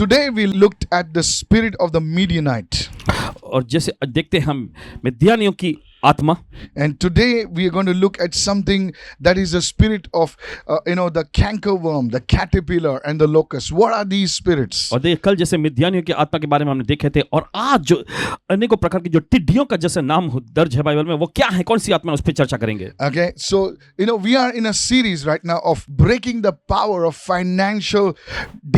today we looked at the spirit of the Midianite. और जैसे देखते हैं हम मिद्यानियों की आत्मा, And today we are going to look at something that is the spirit of, the cankerworm, the caterpillar, and the locust. What are these spirits? और देखिए कल जैसे मिद्यानियों की आत्मा के बारे में हमने देखे थे, और आज जो अनेकों प्रकार की जो टिड्डियों का जैसे नाम दर्ज है बाइबल में, वो क्या है, कौन सी आत्मा है, उस पर चर्चा करेंगे. Okay, so we are in a series right now of breaking the power of financial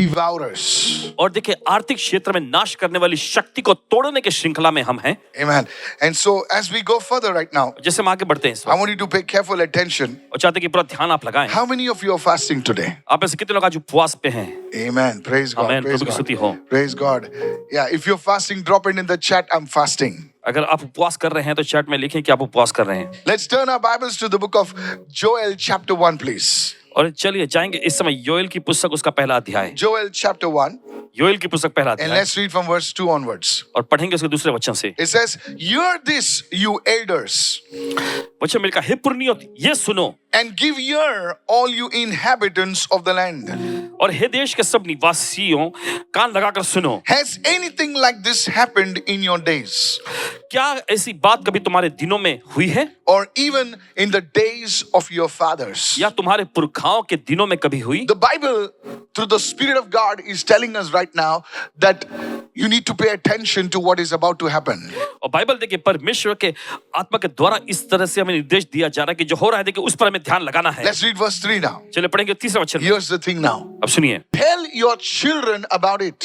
devourers. और देखिए आर्थिक क्षेत्र में नाश करने वाली शक्ति को तोड़ने के श्रृंखला में हम हैं. Amen. And so as we go further right now, जैसे हम आगे बढ़ते हैं इस I वक्त, want you to pay careful attention. और चाहते हैं कि पूरा ध्यान आप लगाएं. How many of you are fasting today? आप में से कितने लोग आज उपवास पे हैं? Amen. Praise God. Amen. Praise प्रभु की स्तुति हो. God. Praise God. Yeah, if you're fasting, drop it in the chat. I'm fasting. अगर आप उपवास कर रहे हैं तो चैट में लिखें कि आप उपवास कर रहे हैं. Let's turn our Bibles to the book of Joel chapter 1, please. और चलिए जाएंगे इस समय योएल की पुस्तक, उसका पहला अध्याय. Joel chapter 1. योएल की पुस्तक पहला And अध्याय, let's read from verse 2 onwards. और पढ़ेंगे उसके दूसरे वचन से. It says, "Hear this, you elders, वचन में लिखा, हे पुरनियों ये सुनो, and give ear, all you inhabitants of the land. और हे देश के सब निवासियों कान लगाकर सुनो. Has anything like this happened in your days, क्या ऐसी बात कभी तुम्हारे दिनों में हुई है, or even in the days of your fathers?" या तुम्हारे पुरखाओं के दिनों में कभी हुई? The Bible, through the Spirit of God, is telling us right now that you need to pay attention to what is about to happen. और Bible देखिए परमेश्वर के आत्मा के द्वारा इस तरह से हमें निर्देश दिया जा रहा है कि जो हो रहा है देखिए उस पर हमें ध्यान लगाना है. Let's read verse 3 now. चलिए पढ़ेंगे तीसरा वचन. Here's the thing now. अब सुनिए, Tell your children about it,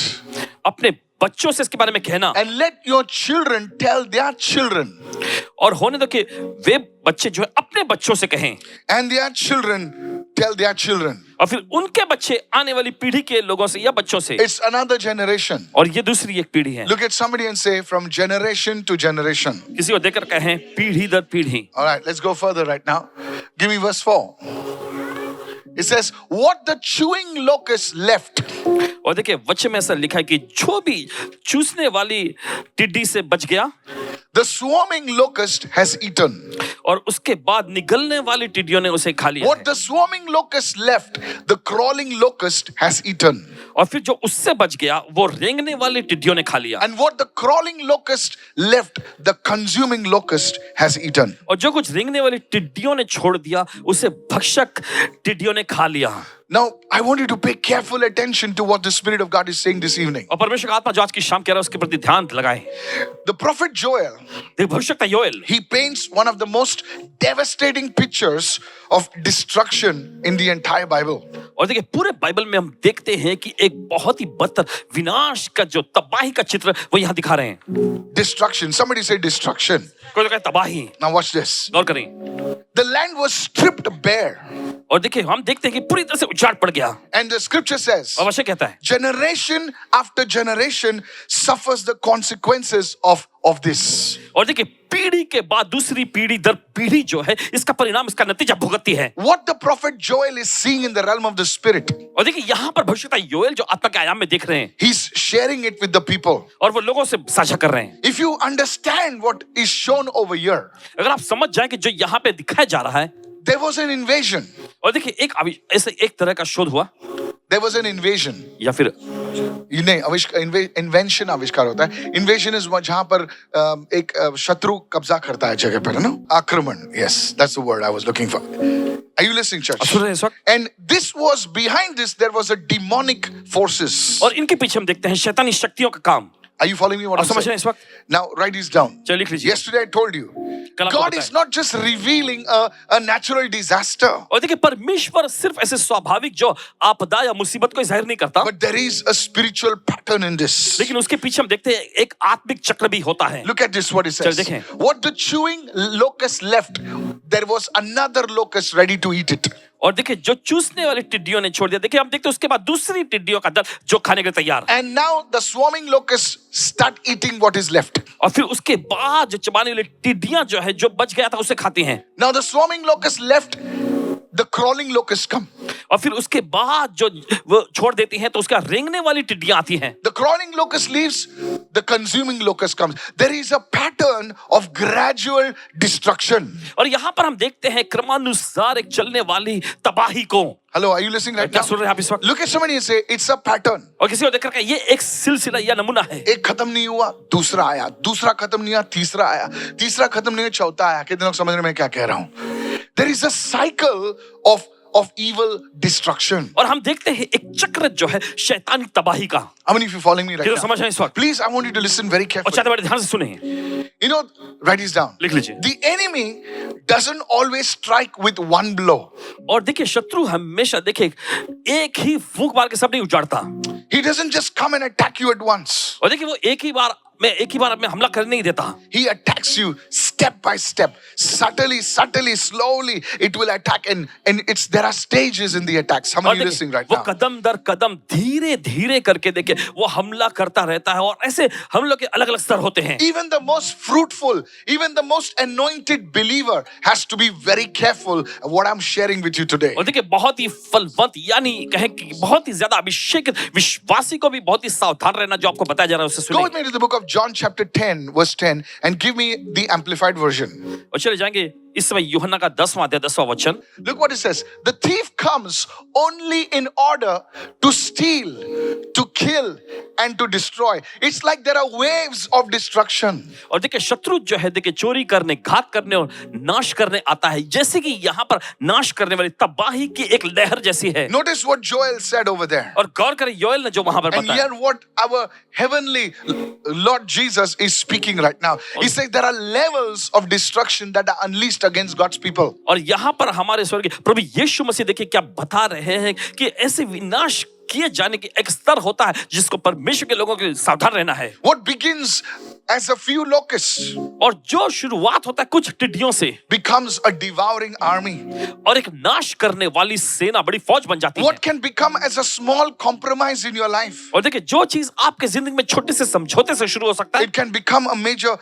अपने बच्चों से इसके बारे में कहना, and let your children tell their children, और होने दो कि वे बच्चे जो है अपने बच्चों से कहें, and their children tell their children. और फिर उनके बच्चे आने वाली पीढ़ी के लोगों से या बच्चों से. It's another generation. और ये दूसरी एक पीढ़ी है. Look at somebody and say, from generation to generation. किसी को देखकर कहें पीढ़ी दर पीढ़ी. All right, let's go further right now. Give me verse 4. It says, what the chewing locust left, और देखिए वचन में ऐसा लिखा है कि जो भी चूसने वाली टिड्डी से बच गया, the swarming locust has eaten. और उसके बाद निगलने वाली टिड्डियों ने उसे खा लिया What है. the swarming locust left, the crawling locust has eaten. और फिर जो उससे बच गया वो रेंगने वाली टिड्डियों ने खा लिया. And what the crawling locust left, the consuming locust has eaten. और जो कुछ रेंगने वाली टिड्डियों ने छोड़ दिया उसे भक्षक टिड्डियों ने खा लिया. Now, I want you to pay careful attention to what the Spirit of God is saying this evening. और परमेश्वर का आत्मा जो आज की शाम कह रहा है उसके प्रति ध्यान लगाएं. The prophet Joel, देखिए भविष्यवक्ता Joel, he paints one of the most devastating pictures of destruction in the entire Bible. और देखिए पूरे बाइबल में हम देखते हैं कि एक बहुत ही बदतर विनाश का जो तबाही का चित्र वो यहाँ दिखा रहे हैं. Destruction. Somebody say destruction. कोई तो कहे तबाही. Now watch this. गौर करें. The land was stripped bare. और देखिए हम देखते हैं कि पूरी तरह से उजाड़ पड़ गया. And the scripture says, और वचन कहता है generation after generation suffers the consequences of this. और देखिए पीढ़ी के बाद दूसरी पीढ़ी दर पीढ़ी जो है इसका परिणाम, इसका नतीजा भुगतती है. What the prophet Joel is seeing in the realm of the spirit, और देखिए यहाँ पर भविष्यवक्ता योएल जो आत्मा के आयाम में देख रहे हैं he's sharing it with the people. और वो लोगों से साझा कर रहे हैं. If you understand what is shown over here, अगर आप समझ जाएं कि जो यहाँ पे दिखाया जा रहा है, there was an invasion. और देखिए ऐसे एक तरह का शोध हुआ, There was an invasion. या फिर इन्वेंशन आविष्कार होता है. इन्वेशन इज जहां पर एक शत्रु कब्जा करता है जगह पर, है ना, आक्रमण. Yes, that's the word I was looking for. Are you listening, church? सुन रहे हैं इस वक्त? And this was behind this, there was a demonic forces. और इनके पीछे हम देखते हैं शैतानी शक्तियों का काम. Are you following me what आप I'm समझ रहे हैं saying? इस वक्त? Now write this down. चलिए लिख लीजिए. Yesterday I told you, कल आपको God बताया. is not just revealing a natural disaster, और देखिए परमेश्वर सिर्फ ऐसे स्वाभाविक जो आपदा या मुसीबत को जाहिर नहीं करता, but there is a spiritual pattern in this. लेकिन उसके पीछे हम देखते हैं एक आत्मिक चक्र भी होता है. Look at this, what it says. चल देखें. What the chewing locust left, there was another locust ready to eat it. और देखिए जो चूसने वाली टिड्डियों ने छोड़ दिया, देखिए हम देखते हैं उसके बाद दूसरी टिड्डियों का दल जो खाने के लिए तैयार. And now the swarming locusts start eating what is left. और फिर उसके बाद जो चबाने वाली टिड्डियां जो है जो बच गया था उसे खाती हैं. Now the swarming locusts left the crawling locusts come. और फिर उसके बाद जो वो छोड़ देती हैं तो उसका रेंगने वाली टिड्डियां आती हैं। The crawling locust leaves, the consuming locust comes. There is a pattern of gradual destruction. और यहाँ पर हम देखते हैं क्रमानुसार एक चलने वाली तबाही को। Hello, are you listening right क्या now? सुन रहे हैं आप इस वक्त? Look at somebody and say, it's a pattern. और किसी को देखकर ये एक सिलसिला या नमूना है। एक खत्म नहीं हुआ, दूसरा आया, दूसरा खत्म नहीं हुआ, तीसरा आया, तीसरा खत्म नहीं हुआ, चौथा आया। कितने लोग समझ रहे हैं मैं क्या कह रहा हूं? There is a cycle of evil destruction. और हम देखते हैं एक चक्र जो है शैतानी तबाही का। How many of you following me right किसी को now? समझ रहे हैं इस वक्त? Please, I want you to listen very और carefully. चाहते बड़े ध्यान से सुने। You know, write this down. लिख लीजिए। The enemy doesn't always strike with one blow. और देखिए शत्रु हमेशा देखिए एक ही फूंक मार के सब नहीं उजाड़ता। He doesn't just come and attack you at once. और देखिए वो एक ही बार में हमला करने नहीं देता। He attacks you step by step, subtly, slowly. It will attack, and there are stages in the attacks. How और many of you देखिए, listening right वो now? कदम दर कदम धीरे धीरे करके देखिए वो हमला करता रहता है और ऐसे हम लोग के अलग अलग स्तर होते हैं। Even the most fruitful, even the most anointed believer has to be very careful of what I'm sharing with you today. और देखिए बहुत ही फलवंत यानी कहें कि बहुत ही ज्यादा अभिषेकित विश्वासी को भी बहुत ही सावधान रहना जो आपको बताया जा रहा है उससे Go with सुनिए। me to the book of John chapter 10 verse 10 and give me the amplified version. और चले जाएंगे इस समय यूहन्ना का 10वां अध्याय 10वां वचन। Look what it says. The thief comes only in order to steal, to kill and to destroy. It's like there are waves of destruction. और देखिए शत्रु जो है देखिए चोरी करने, घात करने और नाश करने आता है, जैसे कि यहाँ पर नाश करने वाली तबाही की एक लहर जैसी है। Notice what Joel said over there. और गौर करें योएल ने जो वहां पर And बताया। hear what our heavenly Lord Jesus is speaking right now. He says there are levels of destruction that are unleashed against God's people. और यहाँ पर हमारे स्वर्गीय प्रभु यीशु मसीह देखिए क्या बता रहे हैं कि ऐसे विनाश किए जाने की एक स्तर होता है जिसको परमेश्वर के लोगों के सावधान रहना है। What begins as a few locusts और जो शुरुआत होता है कुछ टिड्डियों से becomes a devouring army. और एक नाश करने वाली सेना बड़ी फौज बन जाती है। What can become as a small compromise in your life, और देखिए जो चीज आपके जिंदगी में छोटे से समझौते से शुरू हो सकता है it can become a major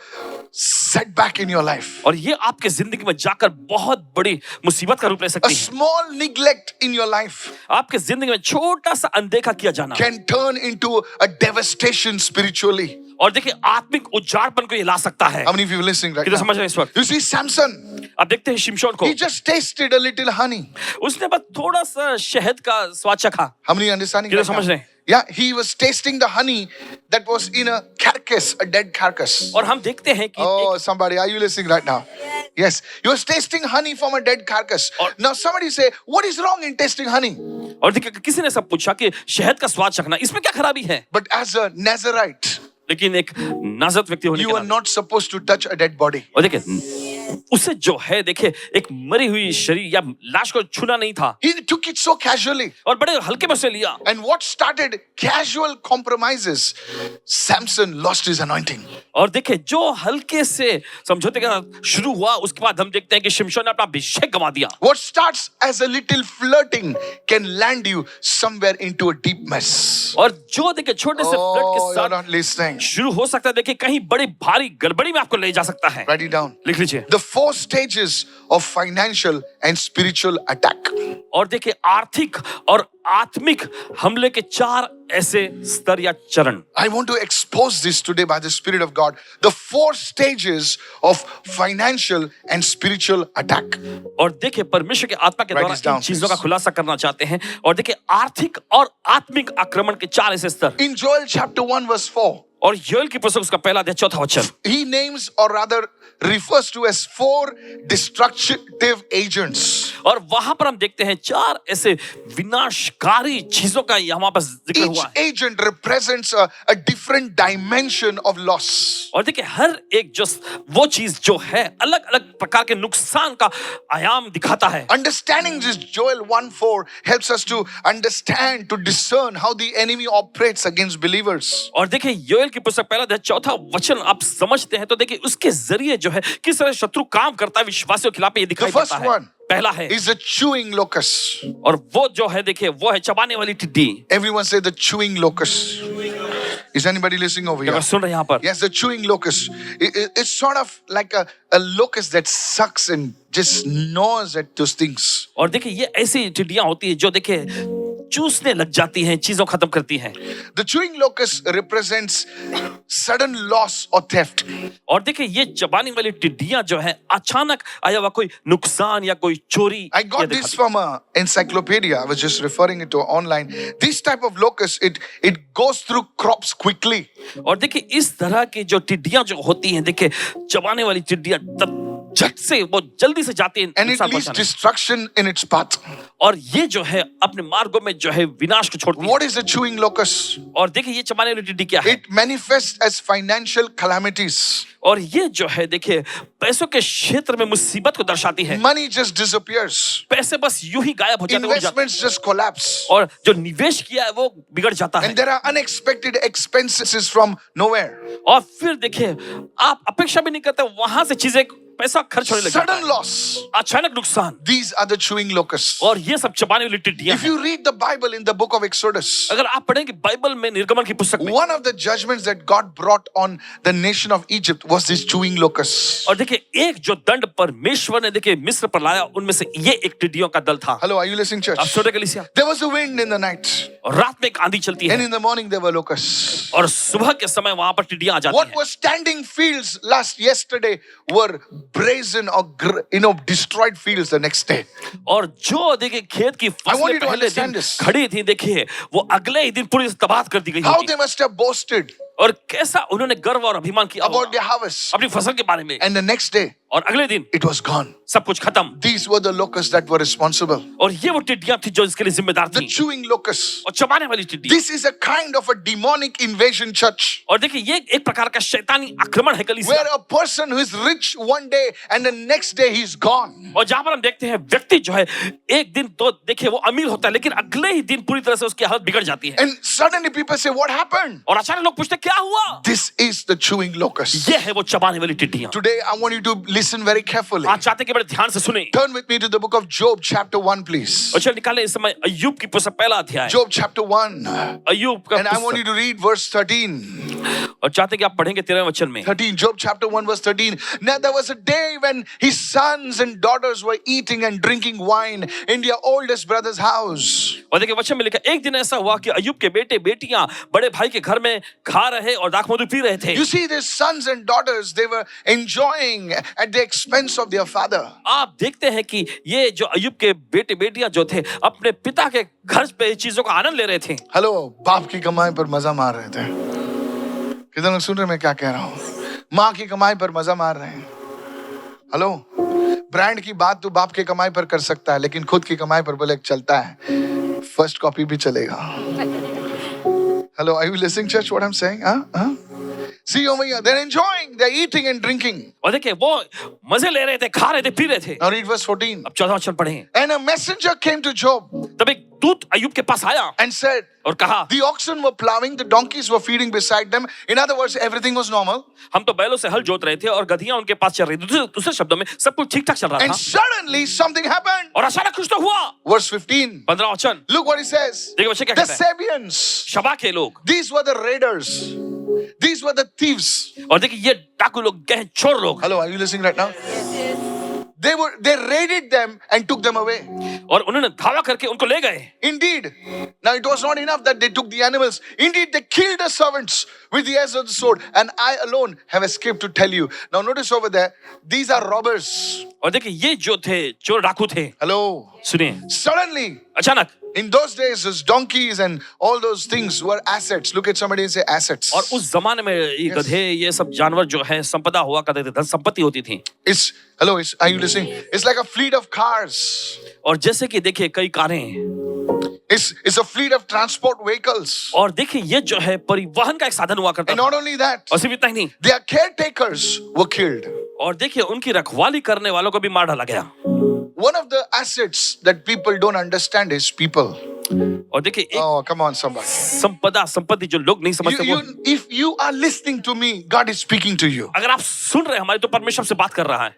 setback in your life. और ये आपके जिंदगी में जाकर बहुत बड़ी मुसीबत का रूप ले A सकती है। small neglect in your life आपके जिंदगी में छोटा सा अनदेखा किया जाना can turn into a devastation spiritually. और देखिए आत्मिक उजाड़पन को ये ला सकता है। How many of you are listening right कितना now? समझ रहे हैं इस वक्त? You see Samson, आप देखते हैं शिमशोन को, he just tasted a little honey. उसने बस थोड़ा सा शहद का स्वाद चखा। How many are understanding कितना right समझ now? रहे हैं? Yeah, he was tasting the honey that was in a carcass, a dead carcass. और हम देखते हैं कि Oh, somebody, are you listening right now? Yes, he was tasting honey from a dead carcass. Now somebody say, what is wrong in tasting honey? और देखिए किसी ने सब पूछा कि शहद का स्वाद चखना इसमें क्या खराबी है? But as a Nazarite, लेकिन एक नाज़रत व्यक्ति होने you के are नाते not supposed to touch a dead body. और देखिए उसे जो है देखिए एक मरी हुई शरीर या लाश को छूना नहीं था He took it so casually. और बड़े हल्के में उसे लिया। And what started casual compromises, Samson lost his anointing. और देखिए जो हल्के से समझौते के साथ शुरू हुआ उसके बाद हम देखते हैं कि शिमशोन ने अपना अभिषेक गंवा दिया। What starts as a little flirting can land you somewhere into a deep mess. और जो देखिए छोटे से फ्लर्ट Oh, के you're साथ not listening. शुरू हो सकता है देखिए कहीं बड़ी भारी गड़बड़ी में आपको ले जा सकता है। Write it down. लिख लीजिए। The 4 stages of financial and spiritual attack. और देखिए आर्थिक और आत्मिक हमले के 4 ऐसे स्तर या चरण। I want to expose this today by the Spirit of God. The 4 stages of financial and spiritual attack. और देखिए परमेश्वर के आत्मा के Write द्वारा this down, इन चीजों please. का खुलासा करना चाहते हैं और देखिए आर्थिक और आत्मिक आक्रमण के 4 ऐसे स्तर। In Joel chapter 1 verse 4, और योएल की पुस्तक उसका पहला अध्याय 4वां वचन he names or rather refers to as 4 destructive agents. और वहां पर हम देखते हैं 4 ऐसे विनाशकारी चीजों का यहाँ पर जिक्र Each हुआ है। agent represents a different dimension of loss. और देखिए हर एक जो वो चीज जो है अलग अलग प्रकार के नुकसान का आयाम दिखाता है। Understanding this Joel 1:4 helps us to understand, to discern how the enemy operates against believers. और देखिए योएल की पुस्तक पहला अध्याय 4वां वचन आप समझते हैं तो देखिए उसके जरिए जो है किस तरह शत्रु काम करता है विश्वासियों के खिलाफ ये दिखाई The first पड़ता है। one पहला है is a chewing locust. और वो जो है देखिए वो है चबाने वाली टिड्डी। Everyone say the chewing locust. Is anybody listening over क्या here? कोई सुन रहे हैं यहाँ पर? Yes, the chewing locust. It's sort of like a locust that sucks and just gnaws at those things. और देखिए ये ऐसी टिड्डियां होती है जो देखिए चूसने लग जाती हैं, चीजों खत्म करती हैं। The chewing locust represents sudden loss or theft. और देखिए ये चबाने वाली टिड्डियां जो है अचानक आया हुआ कोई नुकसान या कोई चोरी I got this from a encyclopedia. I was just referring it to online. This type of locust, it goes through crops quickly. और देखिए इस तरह की जो टिड्डियां जो होती हैं, देखिए चबाने वाली टिड्डियां झट से वो जल्दी से जाती हैं And it नुकसान leaves पहुंचाने। destruction in its path. और ये जो है अपने मार्गों में जो है विनाश को छोड़ती है। What is a chewing locust? और देखिए ये चबाने वाली टिड्डी क्या है? It manifests as financial calamities. और ये जो है देखिए पैसों के क्षेत्र में मुसीबत को दर्शाती है। Money just disappears. पैसे बस यूं ही गायब हो जाते हैं, उड़ जाते Investments just collapse. हैं। और जो निवेश किया है वो बिगड़ जाता है। And there are unexpected expenses from nowhere. और फिर देखिए आप अपेक्षा भी नहीं करते, वहां से चीजें पैसा खर्च होने लग जाता Sudden है। loss. अचानक नुकसान। These are the chewing locusts. और ये सब चबाने वाली टिड्डियां If हैं। you read the Bible in the book of Exodus, अगर आप पढ़ेंगे बाइबल में निर्गमन की पुस्तक में, one of the judgments that God brought on the nation of Egypt was this chewing locust. और देखिए एक जो दंड परमेश्वर ने देखिए मिस्र पर लाया, उनमें से ये एक टिड्डियों का दल था। Hello, are you listening, church? आप सुन रहे कलीसिया? There was a wind in the night, और रात में एक आंधी चलती and है in the morning there were locusts. और सुबह के समय वहां पर टिड्डियां आ जाती What हैं। was standing fields yesterday were brazen or destroyed fields the next day. और जो देखिए खेत की I want फसलें you to पहले understand दिन this. खड़ी थी, देखिए वो अगले ही दिन पूरी तबाह कर दी गई How होगी। they must have boasted और कैसा उन्होंने गर्व और अभिमान किया about होगा their harvest, अपनी फसल के बारे में। and the next day और अगले दिन it was gone. सब कुछ खत्म। These were the locusts that were responsible. और ये वो टिड्डियां थी जो इसके लिए जिम्मेदार The थी। chewing locusts. और चबाने वाली टिड्डी। This is a kind of a demonic invasion, church, और देखिए ये एक प्रकार का शैतानी आक्रमण है कलीसिया। where a person who is rich one day and the next day he's gone. और जहां पर हम देखते हैं व्यक्ति जो है एक दिन तो देखिए वो अमीर होता है, लेकिन अगले ही दिन पूरी तरह से उसकी हालत बिगड़ जाती है। And suddenly people say, what happened? और अचानक लोग पूछते क्या हुआ? This is the chewing locust. ये है वो चबाने वाली टिड्डियां। Today I want you to listen very carefully. आज चाहते कि बड़े ध्यान से सुने। Turn with me to the book of Job chapter 1, please. और चल निकाले इस समय अय्यूब की पुस्तक पहला अध्याय। Job chapter 1. अय्यूब का And I want you पुस्तक। to read verse 13. और चाहते कि आप पढ़ेंगे 13वें वचन में। 13, Job chapter 1 verse 13. Now there was a day when his sons and daughters were eating and drinking wine in their oldest brother's house. और देखिए वचन में लिखा, एक दिन ऐसा हुआ कि अय्यूब के बेटे बेटियां बड़े भाई के घर में खा रहे और दाख मधु पी रहे थे। You see, these sons and daughters, they were enjoying at the expense of their father. आप देखते हैं कि ये जो अय्यूब के बेटे बेटियां जो थे अपने पिता के घर पे चीजों का आनंद ले रहे थे। हेलो, बाप की कमाई पर मजा मार रहे थे। कितने लोग सुन रहे हैं मैं क्या कह रहा हूं? माँ की कमाई पर मजा मार रहे हैं। हेलो, ब्रांड की बात तो बाप के कमाई पर कर सकता है, लेकिन खुद की कमाई पर बोले चलता है, फर्स्ट कॉपी भी चलेगा। Hello, are you listening, church, what I'm saying? See over here, they're enjoying, they're eating and drinking. और देखिए वो मजे ले रहे थे, खा रहे थे, पी रहे थे। Now read verse 14. अब 14वां वचन पढ़ें। And a messenger came to Job तब एक दूत अय्यूब के पास आया and said, और कहा, the oxen were plowing, the donkeys were feeding beside them. In other words, everything was normal. हम तो बैलों से हल जोत रहे थे और गधियां उनके पास चल रही थी। दूसरे शब्दों में सब कुछ ठीक ठाक चल रहा And था। suddenly something happened. और अचानक कुछ तो हुआ। Verse 15. 15वां वचन Look what he says. देखिए बच्चे क्या The कहते हैं। Sabians, शबा के लोग, these were the raiders. These were the thieves. और देखिए ये डाकू लोग, गए चोर लोग। Hello, are you listening right now? They raided them and took them away. और उन्होंने धावा करके उनको ले गए। Indeed. Now it was not enough that they took the animals. Indeed, they killed the servants with the edge of the sword. And I alone have escaped to tell you. Now notice over there, these are robbers. और देखिए ये जो थे चोर डाकू थे। Hello. सुनिए, Suddenly, अचानक in those days, those donkeys and all those things were assets. Look at somebody and say assets. और उस जमाने में ये गधे, ये सब जानवर जो है संपदा हुआ करते थे, धन संपत्ति होती थी। Are you listening? It's like a fleet of cars. और जैसे कि देखिए कई कारें, It's a fleet of transport vehicles. और देखिए ये जो है परिवहन का एक साधन हुआ करता And था। not only that, और सिर्फ इतना ही नहीं, their caretakers were killed. और देखिए उनकी रखवाली करने वालों को भी मार डाला गया। One of the assets that people don't understand is people. और देखिए एक Oh, come on, somebody. संपत्ति जो लोग नहीं समझते वो, If you are listening to me, God is speaking to you. अगर आप सुन रहे हैं हमारे, तो परमेश्वर से बात कर रहा है।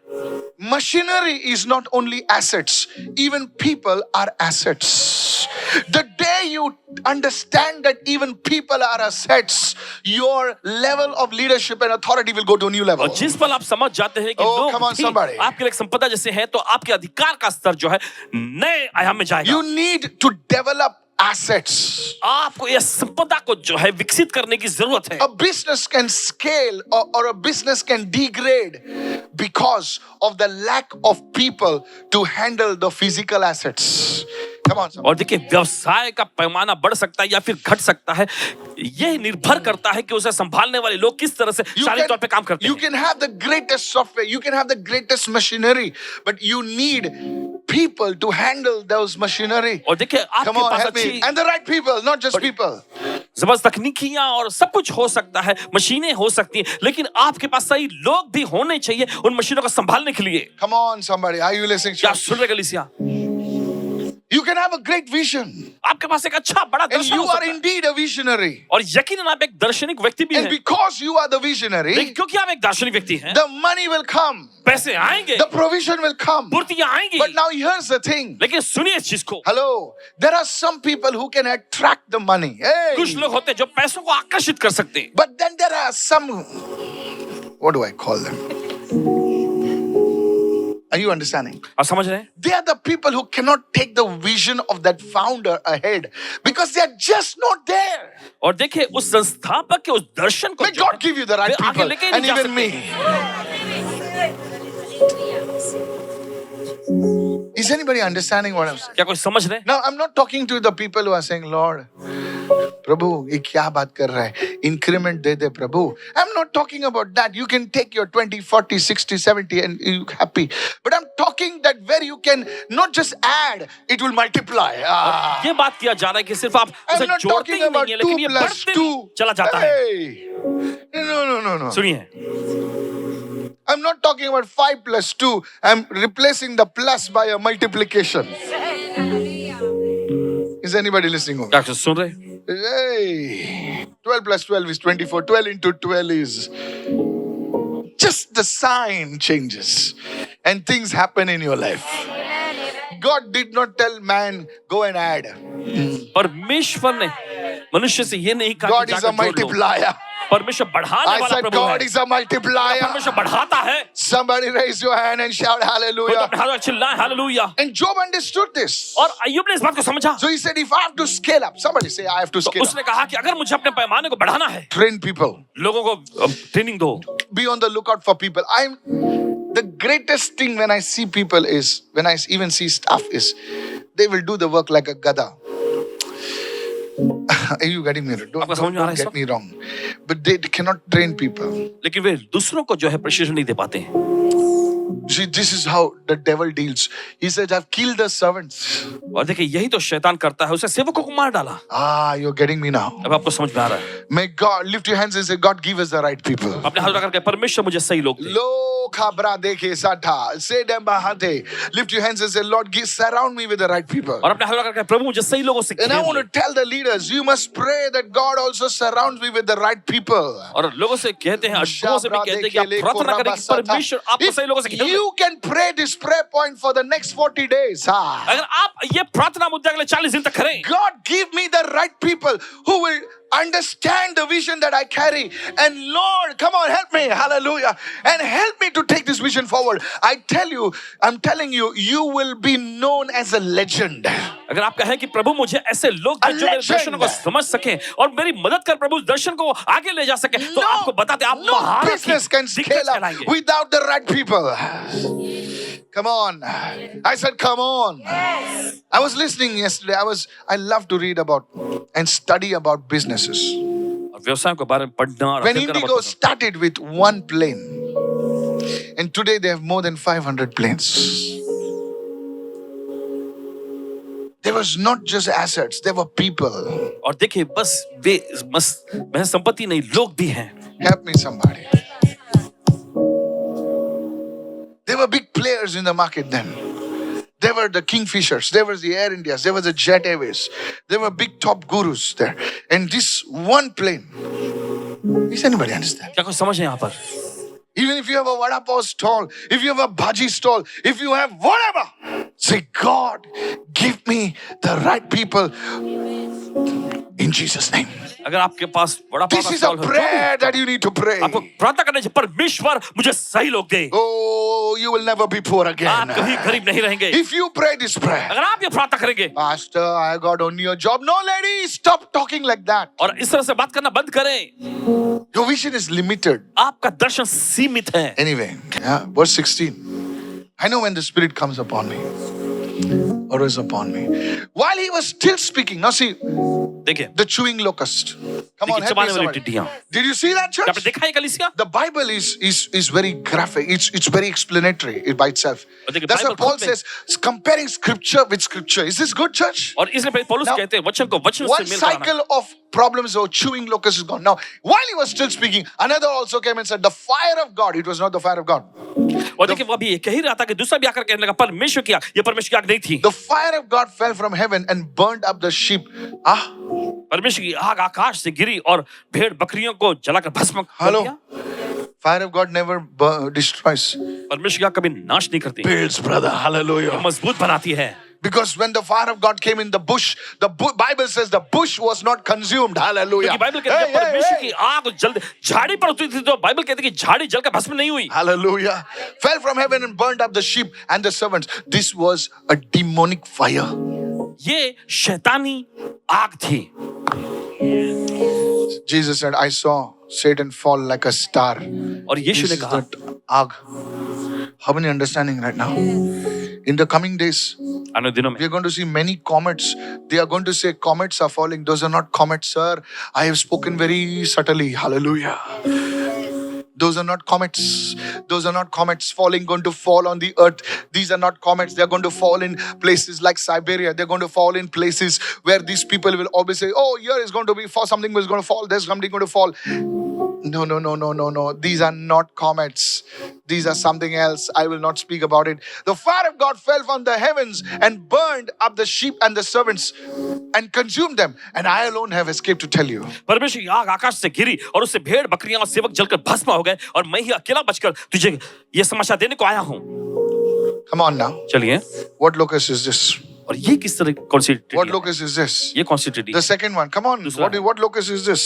Machinery is not only assets, even people are assets. The day you understand that even people are assets, your level of leadership and authority will go to a new level. और जिस पल आप समझ जाते हैं कि Oh, लोग come on, भी somebody. आपके लिए एक संपदा जैसे हैं, तो आपके अधिकार का स्तर जो है नए आयाम में जाएगा। You need to develop assets. आपको यह संपदा को जो है विकसित करने की जरूरत है। A business can scale or a business can degrade because of the lack of people to handle the physical assets. Come on, somebody. और देखिए, व्यवसाय का पैमाना बढ़ सकता है या फिर घट सकता है, यह निर्भर करता है कि उसे संभालने वाले लोग किस तरह से शारीरिक तौर पे काम करते You हैं। can have the greatest software, you can have the greatest machinery, but you need people to handle those machinery. और देखिए, Come आपके on, पास help me. अच्छी And the right people, not just people. जबरदस्त तकनीकियां और सब कुछ हो सकता है, मशीनें हो सकती हैं, लेकिन आपके पास सही लोग भी होने चाहिए उन मशीनों को संभालने के लिए। Come on, somebody. Are you listening? क्या सुन रहे कलीसिया? You can have a great vision. आपके पास एक अच्छा बड़ा And दर्शन you हो are सकता है। indeed a visionary. और यकीनन आप एक दार्शनिक व्यक्ति भी And हैं। because you are the visionary, लेकिन क्योंकि आप एक दार्शनिक व्यक्ति हैं, the money will come. पैसे आएंगे, The provision will come. पूर्तियां आएंगी। But now here's the thing. लेकिन सुनिए इस चीज को, Hello. There are some people who can attract the money. Hey. कुछ लोग होते हैं जो पैसों को आकर्षित कर सकते हैं, But then there are some, what do I call them? Are you understanding? आप समझ रहे हैं? They are the people who cannot take the vision of that founder ahead because they are just not there. और देखिए, उस संस्थापक के उस दर्शन को May जो God है, give you the right वे आगे people लेके and नहीं जा even me. Is anybody understanding what I'm saying? क्या कोई समझ रहे हैं? Now, I'm not talking to the people who are saying, Lord, प्रभु ये क्या बात कर रहा है, increment they they Prabhu. I'm not talking about that. You can take your 20, 40, 60, 70 and you happy. But I'm talking that where you can not just add, it will multiply. ये बात किया जा रहा है कि सिर्फ आप उसे I'm not जोड़ते talking ही about नहीं है, 2 लेकिन ये plus बढ़ते 2. चला जाता है। Hey. No. सुनिए, I'm not talking about 5 plus 2. I'm replacing the plus by a multiplication. Is anybody listening? क्या सुन रहे हैं? Hey, 12 plus 12 is 24. 12 into 12 is just the sign changes and things happen in your life. God did not tell man, go and add. परमेश्वर ने मनुष्य से ये नहीं कहा God कि is a जाकर जोड़ लो। multiplier. परमेश्वर बढ़ाने I वाला said प्रभु है। God is a multiplier. परमेश्वर बढ़ाता है। Somebody raise your hand and shout कोई तो hallelujah. अपने हाथ में चिल्लाए hallelujah. And Job understood this. और अय्यूब ने इस बात को समझा, So he said, if I have to scale up, somebody say, I have to तो scale up. उसने कहा कि अगर मुझे अपने पैमाने को बढ़ाना है, Train people. लोगों को ट्रेनिंग दो। Be on the lookout for people. The greatest thing when I see people is, when I even see staff is, they will do the work like a gada. Are you getting me? आपको समझ में आ रहा है Don't इस get me wrong. But they cannot train people. लेकिन वे दूसरों को जो है प्रशिक्षण नहीं दे पाते हैं। See, this is how the devil deals. He says, I've killed the servants. और देखिए, यही तो शैतान करता है, उसे सेवकों को मार डाला। You're getting me now. अब आपको समझ में आ रहा है। May God lift your hands and say, God, give us the right people. अपने हाथ उठाकर कहे, परमेश्वर मुझे सही लोग दे। Lo khabra dekhe sata. Say them bahate. Lift your hands and say, Lord, surround me with the right people. और अपने हाथ उठाकर कहे, प्रभु मुझे सही लोगों से And I घेर want ले। to tell the leaders, you must pray that God also surrounds me with the right people. और लोगों से कहते हैं, अगुओं से भी कहते हैं कि आप प्रार्थना करें कि परमेश्वर आपको सही लोगों से घेर If ले। you can pray this prayer point for the next 40 days, अगर आप ये प्रार्थना मुद्दे अगले 40 दिन तक करें, God, give me the right people who will understand the vision that I carry. And Lord, come on, help me. Hallelujah. And help me to take this vision forward. I'm telling you, you will be known as a legend. अगर आप कहें कि प्रभु मुझे ऐसे लोग दे जो मेरे दर्शनों को समझ सकें और मेरी मदद कर प्रभु दर्शन को आगे ले जा सके, तो आपको बताते आप No महारथी business can दिग्गज scale up कहलाएंगे। without the right people. Come on. I said, come on. Yes. I was listening yesterday. I love to read about and study about businesses. और व्यवसाय के बारे में पढ़ना और When अध्ययन करना Indigo बहुत पसंद। started with one plane, and today they have more than 500 planes. There was not just assets, there were people. और देखिए, बस महज संपत्ति नहीं, लोग भी हैं। Help me somebody. There were big players in the market then. There were the Kingfishers, there was the Air Indias, there was the Jet Airways. There were big top gurus there. And this one plane, does anybody understand? क्या कोई समझ है यहाँ पर? Even if you have a vada pav stall, if you have a bhaji stall, if you have whatever, say, God, give me the right people in Jesus' name. अगर आपके पास बड़ा This is a prayer that you need to pray. आपको प्रार्थना करनी चाहिए, परमेश्वर मुझे सही लोग दे। Oh, you will never be poor आप again. कभी गरीब नहीं रहेंगे। If you pray this prayer, अगर आप ये प्रार्थना करेंगे, Pastor, I got only a job. No, lady, stop talking like that. और इस तरह से बात करना बंद करें, Your vision is limited. आपका दर्शन सीमित है। Anyway, yeah, verse 16. I know when the Spirit comes upon me, or is upon me. While he was still speaking, now see, देखिए, the chewing locust. Come on, देखिए, help me चबाने वाली somebody. टिड्डियां। Did you see that, क्या आपने church? देखा है कलीसिया? The Bible is very graphic. It's very explanatory by itself. और देखिए, That's why Bible Paul खुद में- says, comparing scripture with scripture. Is this good, church? और इसलिए पौलुस Now, कहते हैं वचन को वचन One से मेल कराना। cycle of problems or chewing locust is gone. Now, while he was still speaking, another also came and said, the fire of God. It was not the fire of God. और देखिए, वो अभी ये कह ही रहा था कि दूसरा भी आकर कहने लगा, परमेश्वर की आग, ये परमेश्वर की आग नहीं थी। The fire of God fell from heaven and burned up the sheep. Ah, परमेश्वर की आग आकाश से गिरी और भेड़ बकरियों को जलाकर भस्म कर Hello. दिया। fire of God never destroys. परमेश्वर की आग कभी नाश नहीं करती, Builds, brother. Hallelujah. मजबूत बनाती है। Because when the fire of God came in the bush, the Bible says the bush was not consumed. Hallelujah. क्योंकि बाइबल कहती है परमेश्वर की आग जल झाड़ी पर उतरी थी, तो बाइबल कहती है कि झाड़ी जलकर भस्म नहीं हुई। Hallelujah. Fell from heaven and burned up the sheep and the servants. This was a demonic fire. ये शैतानी आग थी। Jesus said, I saw Satan fall like a star. और यीशु This ने is कहा, that आग. How many understanding right now? In the coming days, आने दिनों में we are going to see many comets. They are going to say comets are falling. Those are not comets, sir. I have spoken very subtly. Hallelujah. Those are not comets. Those are not comets going to fall on the earth. These are not comets. They are going to fall in places like Siberia. They're going to fall in places where these people will always say, oh, here is going to be fall. Something is going to fall. There's something going to fall. No. These are not comets. These are something else. I will not speak about it. The fire of God fell from the heavens and burned up the sheep and the servants and consumed them. And I alone have escaped to tell you. परमेश्वर की आग आकाश से गिरी और उससे भेड़ बकरियां और सेवक जलकर भस्म हो गए, और मैं ही अकेला बचकर तुझे ये समाचार देने को आया हूँ। Come on now. चलिए, What locust is this? और ये किस तरह कौन सी What टिड्डी है? locust is this? ये कौन सी टिड्डी The है? second one. Come on. दूसरा What locust is this?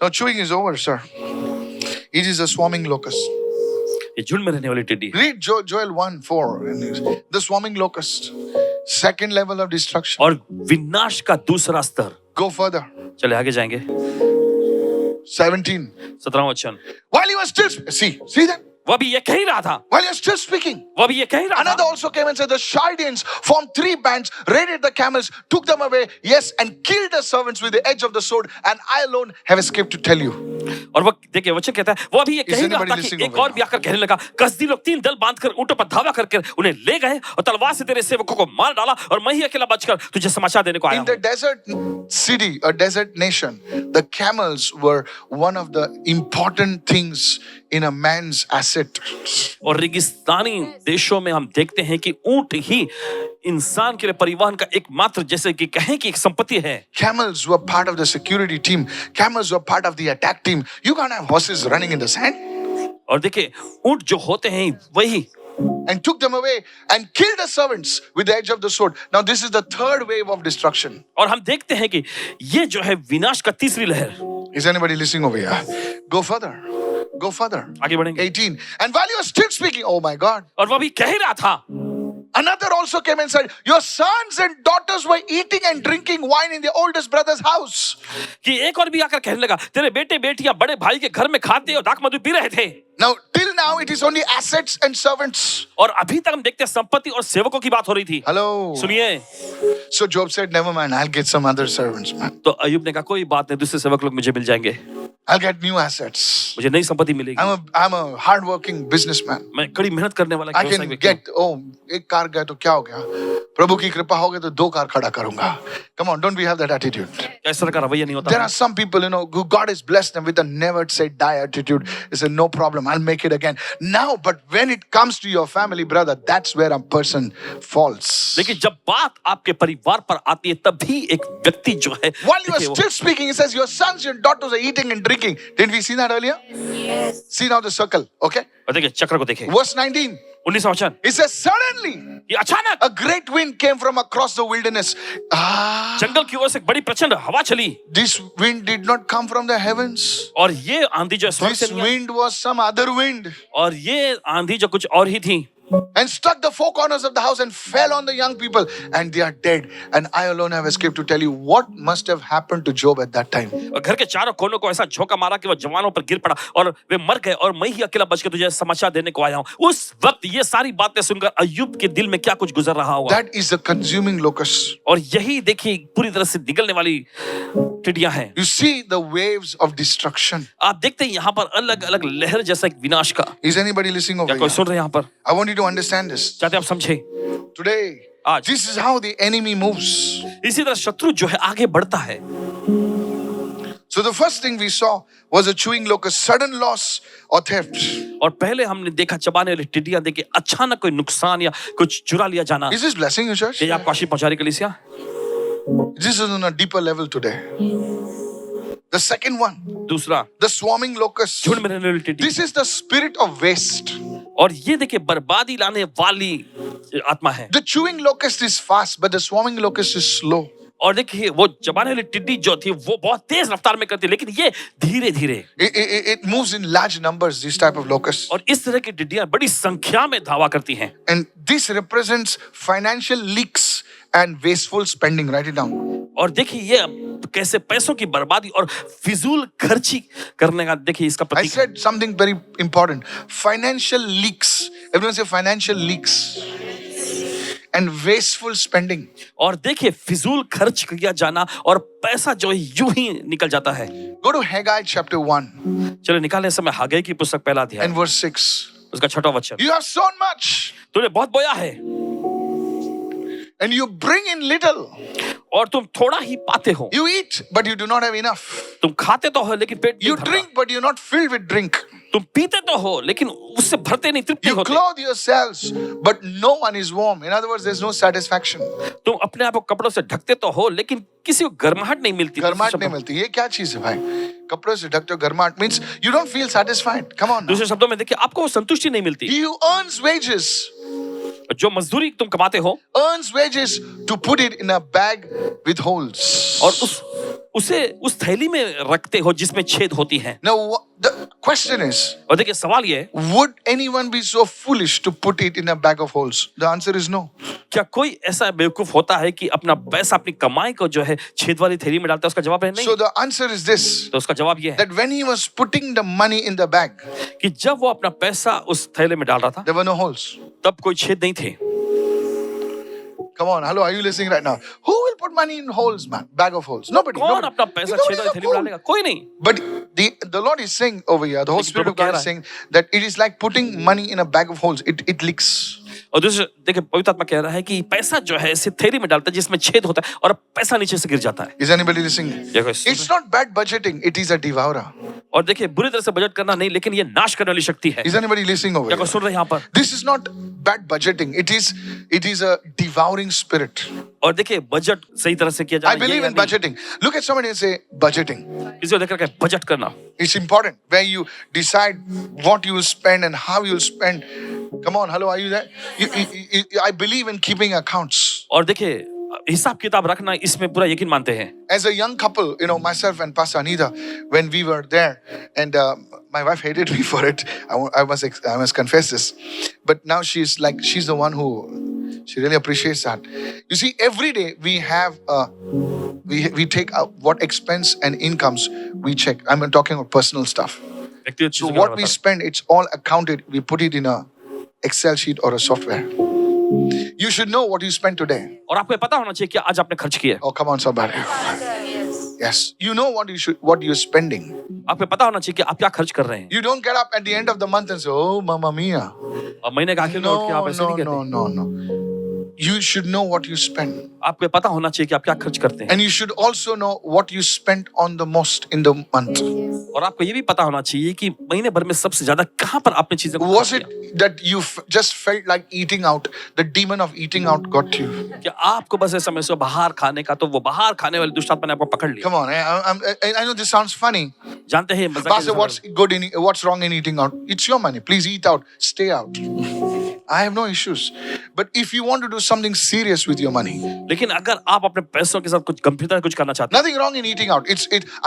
Now chewing is over, sir. It is a swarming locust. ये झुंड में रहने वाली टिड्डी है। Read Joel 1:4. The swarming locust. Second level of destruction. और विनाश का दूसरा स्तर। Go further. चले आगे जाएंगे। 17. 17वां वचन। While he was still see that? वो अभी ये कह ही रहा था, While he was still speaking, वो अभी ये कह ही रहा another था। also came and said, the Chaldeans formed 3 bands, raided the camels, took them away, yes, and killed the servants with the edge of the sword, and I alone have escaped to tell you. और वो देखिए वचन कहता है, वो अभी ये कह ही Is रहा anybody था कि listening एक over और भी आकर कहने लगा, कसदी लोग 3 दल बांधकर ऊँटों पर धावा करके उन्हें ले गए और तलवार से तेरे सेवकों को मार डाला, और मैं ही अकेला बचकर तुझे समाचार देने को आया In the हूँ। desert city, a desert nation, the camels were one of the important things in a man's asset. और रेगिस्तानी देशों में हम देखते हैं कि ऊंट ही इंसान के लिए परिवहन का एकमात्र, जैसे कि कहें कि एक संपत्ति है। Camels were part of the security team. Camels were part of the attack team. You can't have horses running in the sand. और देखिए ऊंट जो होते हैं वही, And took them away and killed the servants with the edge of the sword. Now this is the third wave of destruction. और हम देखते हैं कि ये जो है विनाश का तीसरी लहर। Is anybody listening over here? Go further. Go further. आगे बढ़ेंगे। 18. And while you were still speaking, oh my God, और वो अभी कह ही रहा था, another also came and said, your sons and daughters were eating and drinking wine in their oldest brother's house. कि एक और भी आकर कहने लगा, तेरे बेटे बेटियां बड़े भाई के घर में खाते और दाख मधु पी रहे थे। Now, till now, it is only assets and servants. और अभी तक हम देखते हैं संपत्ति और सेवकों की बात हो रही थी। Hello. सुनिए, So Job said, never mind, I'll get some other servants, man. तो अय्यूब ने कहा कोई बात नहीं, दूसरे सेवक लोग मुझे मिल जाएंगे, I'll get new assets. मुझे नई संपत्ति मिलेगी। I'm a hardworking businessman. मैं कड़ी मेहनत करने वाला I व्यवसायिक can व्यक्ति हूं। get, एक कार गया तो क्या हो गया? प्रभु की कृपा हो गई तो 2 कार खड़ा करूंगा. Come on, don't we have that attitude? इस तरह का रवैया नहीं होता। There are some people, who God has blessed them with a never say die attitude. They say, no problem, I'll make it again. again. Now, but when it comes to your family, brother, that's where a person falls. लेकिन जब बात आपके परिवार पर आती है तभी एक व्यक्ति जो है While you are देखिए वो- still speaking, he says, your sons, your daughters are eating and drinking. Didn't we see that earlier? Yes. See now the circle, okay? और देखिए चक्र को देखिए Verse 19. 19वां वचन It says, suddenly, ये अचानक a great wind came from across the wilderness. जंगल की ओर से एक बड़ी प्रचंड हवा चली This wind did not come from the heavens. और ये आंधी जो है स्वर्ग से This नहीं आई, wind was some other wind. और ये आंधी जो कुछ और ही थी And struck the four corners of the house and fell on the young people, and they are dead. And I alone have escaped to tell you what must have happened to Job at that time. और घर के चारों कोनों को ऐसा झोंका मारा कि वो जवानों पर गिर पड़ा और वे मर गए और मैं ही अकेला बच के तुझे समाचार देने को आया हूं। उस वक्त ये सारी बातें सुनकर अय्यूब के दिल में क्या कुछ गुजर रहा होगा That is the consuming locust. और यही देखिए पूरी तरह से निगलने वाली टिड्डियां हैं। You see the waves of destruction. आप देखते हैं यहाँ पर अलग अलग लहर जैसा एक विनाश का। Is anybody listening over क्या कोई here? सुन रहे हैं यहाँ पर? I want you to understand this. चाहते आप समझे? Today, आज। this is how the enemy moves. इसी तरह शत्रु जो है आगे बढ़ता है। So the first thing we saw was a chewing locust, sudden loss or theft. और पहले हमने देखा चबाने वाली टिड्डियां देखिए अचानक कोई नुकसान या कुछ चुरा लिया जाना। Is this blessing you, church? ये आपको आशीष पहुंचा रही कलीसिया? This is on a deeper level today. The second one, दूसरा the swarming locust. झुंड में रहने वाली टिड्डी This is the spirit of waste. और ये देखिए बर्बादी लाने वाली आत्मा है। The chewing locust is fast, but the swarming locust is slow. और देखिए वो चबाने वाली टिड्डी जो थी वो बहुत तेज रफ्तार में करती है लेकिन ये धीरे धीरे It moves in large numbers, this type of locust. और इस तरह की टिड्डियां बड़ी संख्या में धावा करती हैं And this represents financial leaks and wasteful spending. Write it down. और देखिए ये कैसे पैसों की बर्बादी और फिजूल खर्ची करने का देखिए इसका I प्रतीक है। said something very important. Financial leaks. Everyone say financial leaks. And wasteful spending. और देखिए फिजूल खर्च किया जाना और पैसा जो है यूं ही निकल जाता है। Go to Haggai chapter 1 चलो निकाले समय हागे की पुस्तक पहला अध्याय and verse 6. उसका छठा वचन। You have sown much तूने बहुत बोया है and you bring in little. और तुम थोड़ा ही पाते हो। You eat, but you do not have enough. तुम खाते तो हो लेकिन पेट नहीं You भरता। drink, but you're not filled with drink. तुम पीते तो हो लेकिन उससे भरते नहीं तृप्ति You होते। clothe yourselves, but no one is warm. In other words, there's no satisfaction. तुम अपने आप को कपड़ों से ढकते तो हो लेकिन किसी को गर्माहट नहीं मिलती। गर्माहट नहीं मिलती। ये क्या चीज है भाई? कपड़ों से ढकते हो, गर्माहट means you don't feel satisfied. Come on now. दूसरे शब्दों में देखिए आपको वो संतुष्टि नहीं मिलती। He who earns wages जो मजदूरी तुम कमाते हो earns wages to put it in a bag with holes. और उसे उस थैली में रखते हो जिसमें छेद होती हैं। Now the question is, और देखिए सवाल ये है would anyone be so foolish to put it in a bag of holes? The answer is no. क्या कोई ऐसा बेवकूफ होता है कि अपना पैसा अपनी कमाई को जो है छेद वाली थैली में डालता है? उसका जवाब है नहीं। So the answer is this, तो उसका जवाब ये है that when he was putting the money in the bag, कि जब वो अपना पैसा उस थैले में डाल रहा था there were no holes. तब कोई छेद नहीं थे। Come on, hello, are you listening right now? Who will put money in holes, man? Bag of holes. Nobody. कौन Nobody. अपना पैसा Nobody छेद is वाली a थैली में fool. डालेगा? कोई नहीं। But the Lord is saying over here, the Holy लेकिन Spirit of प्रभु कह God रहा is है। saying that it is like putting money in a bag of holes. It leaks. और दूसरे देखिए पवित्र आत्मा कह रहा है कि पैसा जो है इसे थैली में डालता है जिसमें छेद होता है और पैसा नीचे से गिर जाता है। Is anybody listening? ये कोई सुन It's not bad budgeting. It is a devourer. और देखिए बुरी तरह से बजट करना नहीं लेकिन ये नाश करने वाली शक्ति है। Is anybody listening over क्या कोई here? सुन रहे हैं यहाँ पर? This is not bad budgeting. It is a devouring spirit. और देखिए बजट सही तरह से किया I जाना believe in budgeting. Look at somebody and say budgeting. इसे देखकर के बजट करना It's important where you decide what you will spend and how you will spend. Come on, hello, are you there? I believe in keeping accounts. और देखिए हिसाब किताब रखना इसमें पूरा यकीन मानते हैं। As a young couple, myself and Pastor Anita, when we were there, and my wife hated me for it. I must confess this. But now she's the one who, she really appreciates that. You see, every day we have, we take out what expense and incomes we check. I'm talking about personal stuff. व्यक्तिगत So चीजों के what बारे we में बता spend, it's all accounted. We put it in a Excel sheet or a software. You should know what you spent today. रहे हैं। और आपको ये पता होना चाहिए कि आज आपने खर्च किया है। Oh, come on, somebody. Yes. Yes, you know what you're spending. आपको पता होना चाहिए कि आप क्या खर्च कर रहे हैं। You don't get up at the end of the month and say, "Oh, Mamma Mia." और महीने का आखिर में उठ के आप ऐसे नहीं कहते। No. you should know what you spend. आपको पता होना चाहिए कि आप क्या खर्च करते हैं, And you should also know what you spent on the most in the month. और आपको ये भी पता होना चाहिए कि महीने भर में सबसे ज्यादा कहाँ पर आपने चीजें को Was खर्च it किया। that you just felt like eating out? The demon of eating out got you. क्या आपको बस ऐसा महसूस हुआ बाहर खाने का, तो वो बाहर खाने वाले दुष्ट आत्मा ने आपको पकड़ लिया। Come on, I know this sounds funny. जानते हैं मजाक Pastor, what's wrong in eating out? It's your money. Please eat out. Stay out. I have no issues. But if you want to do something serious with your money, लेकिन अगर आप अपने पैसों के साथ कुछ गंभीरता से कुछ करना चाहते हैं, nothing wrong in eating out.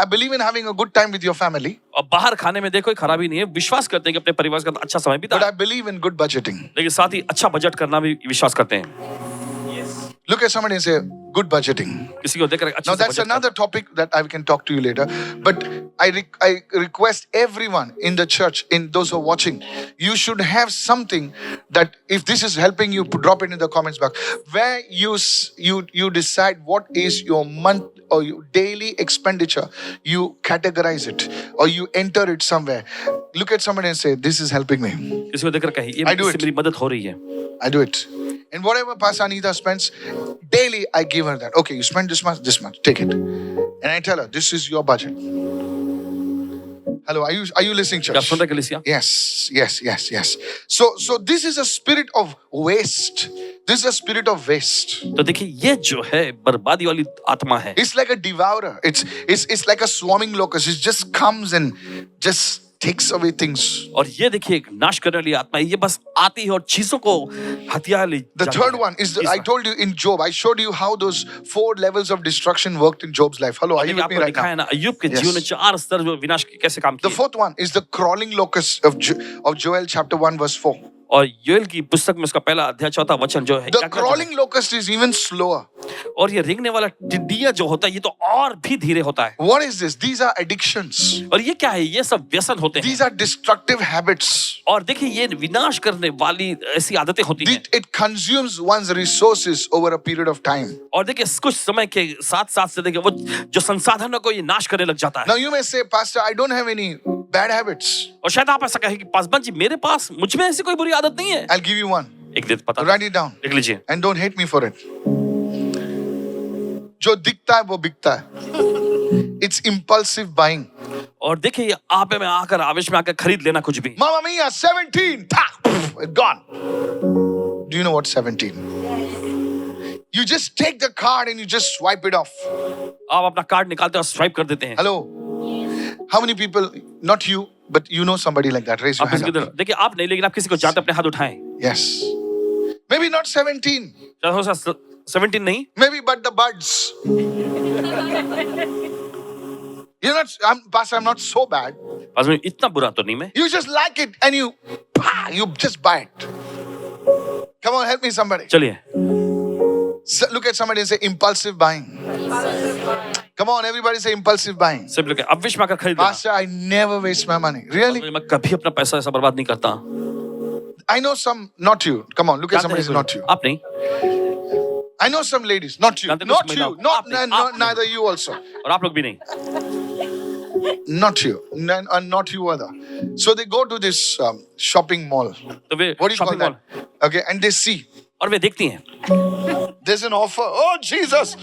I believe in having a good time with your family, और बाहर खाने में देखो कोई खराबी नहीं है, विश्वास करते हैं कि अपने परिवार के साथ अच्छा समय but बिताएं, I believe in good budgeting. लेकिन साथ ही अच्छा बजट करना भी विश्वास करते हैं। Look at somebody and say, good budgeting. किसी को देखकर अच्छे Now से that's budget another topic that I can talk to you later. But I request everyone in the church, in those who are watching, you should have something that if this is helping you, drop it in the comments box, where you decide what is your month or your daily expenditure. You categorize it or you enter it somewhere. Look at somebody and say, this is helping me. किसी को देखकर कहीं ये I do इससे it. मेरी मदद हो रही है। I do it. And whatever Pastor Anita spends, daily I give her that. Okay, you spend this much, take it. And I tell her, this is your budget. Hello, are you listening, क्या church? सुन रहे कलीसिया? Yes. So this is a spirit of waste. This is a spirit of waste. तो देखिए ये जो है बर्बादी वाली आत्मा है, It's like a devourer. It's like a swarming locust. It just comes and just takes away things. और ये देखिए एक नाश करने वाली आत्मा है, ये बस आती है और चीजों को हथियार ले The जाती third है। one is, I तीसरा। told you in Job, I showed you how those 4 levels of destruction worked in Job's life. Hello, are you देखिए with me आपको right दिखाया now? ना अय्यूब के Yes. जीवन में 4 स्तर जो विनाश के कैसे काम The किए। fourth one is the crawling locust of Joel chapter 1 verse 4. और योएल की पुस्तक में उसका पहला अध्याय 4था वचन जो है, The क्या क्या जो है। crawling locust is even slower. और ये रेंगने वाला टिड्डिया जो होता है ये तो और भी धीरे होता है। What is this? These are addictions. और ये क्या है? ये सब व्यसन होते हैं। These are destructive habits. और देखिए ये विनाश करने वाली ऐसी आदतें होती हैं। It consumes one's resources over a period of time. और देखिए कुछ समय के साथ साथ से देखिए वो जो संसाधनों को ये नाश करने लग जाता है। Now you may say, Pastor, I don't have any bad habits. और शायद आप ऐसा कहें कि पासवान जी मेरे पास मुझ में ऐसी कोई बुरी आदत नहीं है। I'll give you one. एक दिन पता Write it down. लिख लीजिए। And don't hate me for it. जो दिखता है वो बिकता है. It's impulsive buying. और देखिए ये आप में आकर आवेश में आकर खरीद लेना कुछ भी। Mamma mia, 17. Gone. Do you know what 17? You just take the card and you just swipe it off. आप अपना कार्ड निकालते हैं और स्वाइप कर देते हैं। Hello. How many people, not you, but you know somebody like that? Raise your आप hand किसी up. को देखिए आप नहीं, लेकिन आप किसी को जानते अपने हाथ उठाएं। Yes. Maybe not 17. शायद हो सकता 17 नहीं, Maybe but the buds. You're not, Pastor, I'm not so bad. बस मैं इतना बुरा तो नहीं मैं। You just like it and you just buy it. Come on, help me somebody. चलिए Look at somebody and say impulsive buying. Come on, everybody say impulsive buying. सब लोग आवेश में आकर खरीद लेना। Pastor, I never waste my money. Really? मैं कभी अपना पैसा ऐसा बर्बाद नहीं करता। I know some, not you. Come on, look at somebody and say not you. आप नहीं, I know some ladies, not you. जानते हैं Not कुछ you. महिलाओं को। आप नहीं। Neither you also. और आप लोग भी नहीं। Not you. And not you either. So they go to this shopping mall. तो वे What do you call shopping that? Mall Okay, and they see और वे देखती हैं there's an offer. Oh, Jesus.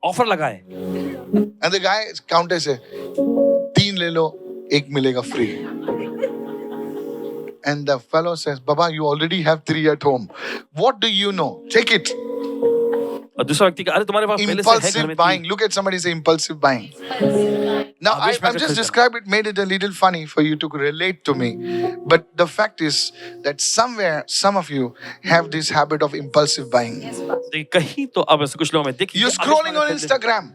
Offer लगाए And the guy counter say, 3 ले लो, 1 मिलेगा free. And the fellow says, Baba, you already have 3 at home. What do you know? Take it. और दूसरा व्यक्ति का अरे तुम्हारे पास पहले से है घर Impulsive में buying. थी। Look at somebody say impulsive buying. Now, आवेश में I've आकर just खरीदना। described it, made it a little funny for you to relate to me. But the fact is that somewhere, some of you have this habit of impulsive buying. देखिए कहीं तो अब ऐसे कुछ लोगों में देखिए You're scrolling on Instagram.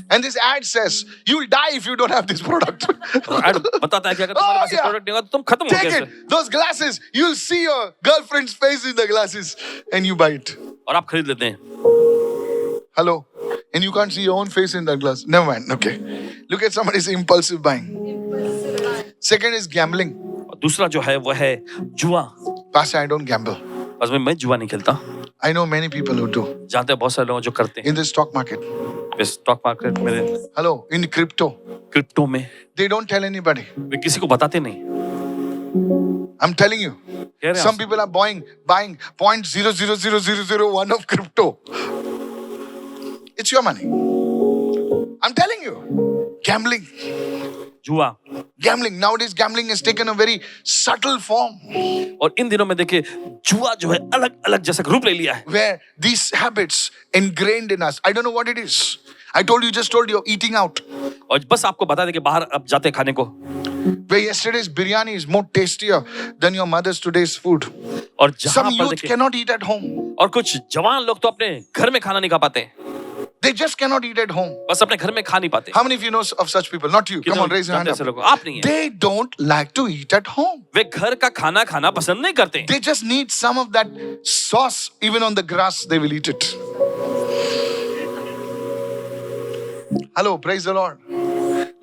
And this ad says, you'll die if you don't have this product. Add बताता है कि अगर तुम्हारे पास ये yeah. प्रोडक्ट नहीं होगा तो तुम खत्म हो Take गए it. Those glasses, you'll see your girlfriend's face in the glasses and you buy it. और आप खरीद लेते हैं। Hello. And you can't see your own face in the glass. Never mind. Okay. Look at somebody's impulsive buying. Second is gambling. और दूसरा जो है वो है जुआ। Pastor, I don't gamble. बस मैं जुआ नहीं खेलता। I know many people who do. जानते हैं बहुत सारे लोग जो करते हैं In the stock market. Stock market में, Hello. In crypto. क्रिप्टो में। They don't tell anybody. वे किसी को बताते नहीं। I'm telling you. कह रहे हैं Some आप। people are buying 0.000001 of crypto. It's your money. I'm telling you. Gambling. जुआ। Gambling. Nowadays, gambling has taken a very subtle form और इन दिनों में देखिए जुआ जो है अलग अलग जैसा रूप ले लिया है। where these habits ingrained in us. I don't know what it is. I just told you, eating out. और बस आपको बता दें कि बाहर अब जाते हैं खाने को, Where yesterday's biryani is more tastier than your mother's today's food. और जहां Some पर youth देखिए cannot eat at home. और कुछ जवान लोग तो अपने घर में खाना नहीं खा पाते, They just cannot eat at home. बस अपने घर में खा नहीं पाते। How many of you know of such people? Not you. Come on, raise your hand जानते up. ऐसे लोग? आप नहीं है। They don't like to eat at home. वे घर का खाना खाना पसंद नहीं करते। They just need some of that sauce. Even on the grass, they will eat it. Hello, praise the Lord.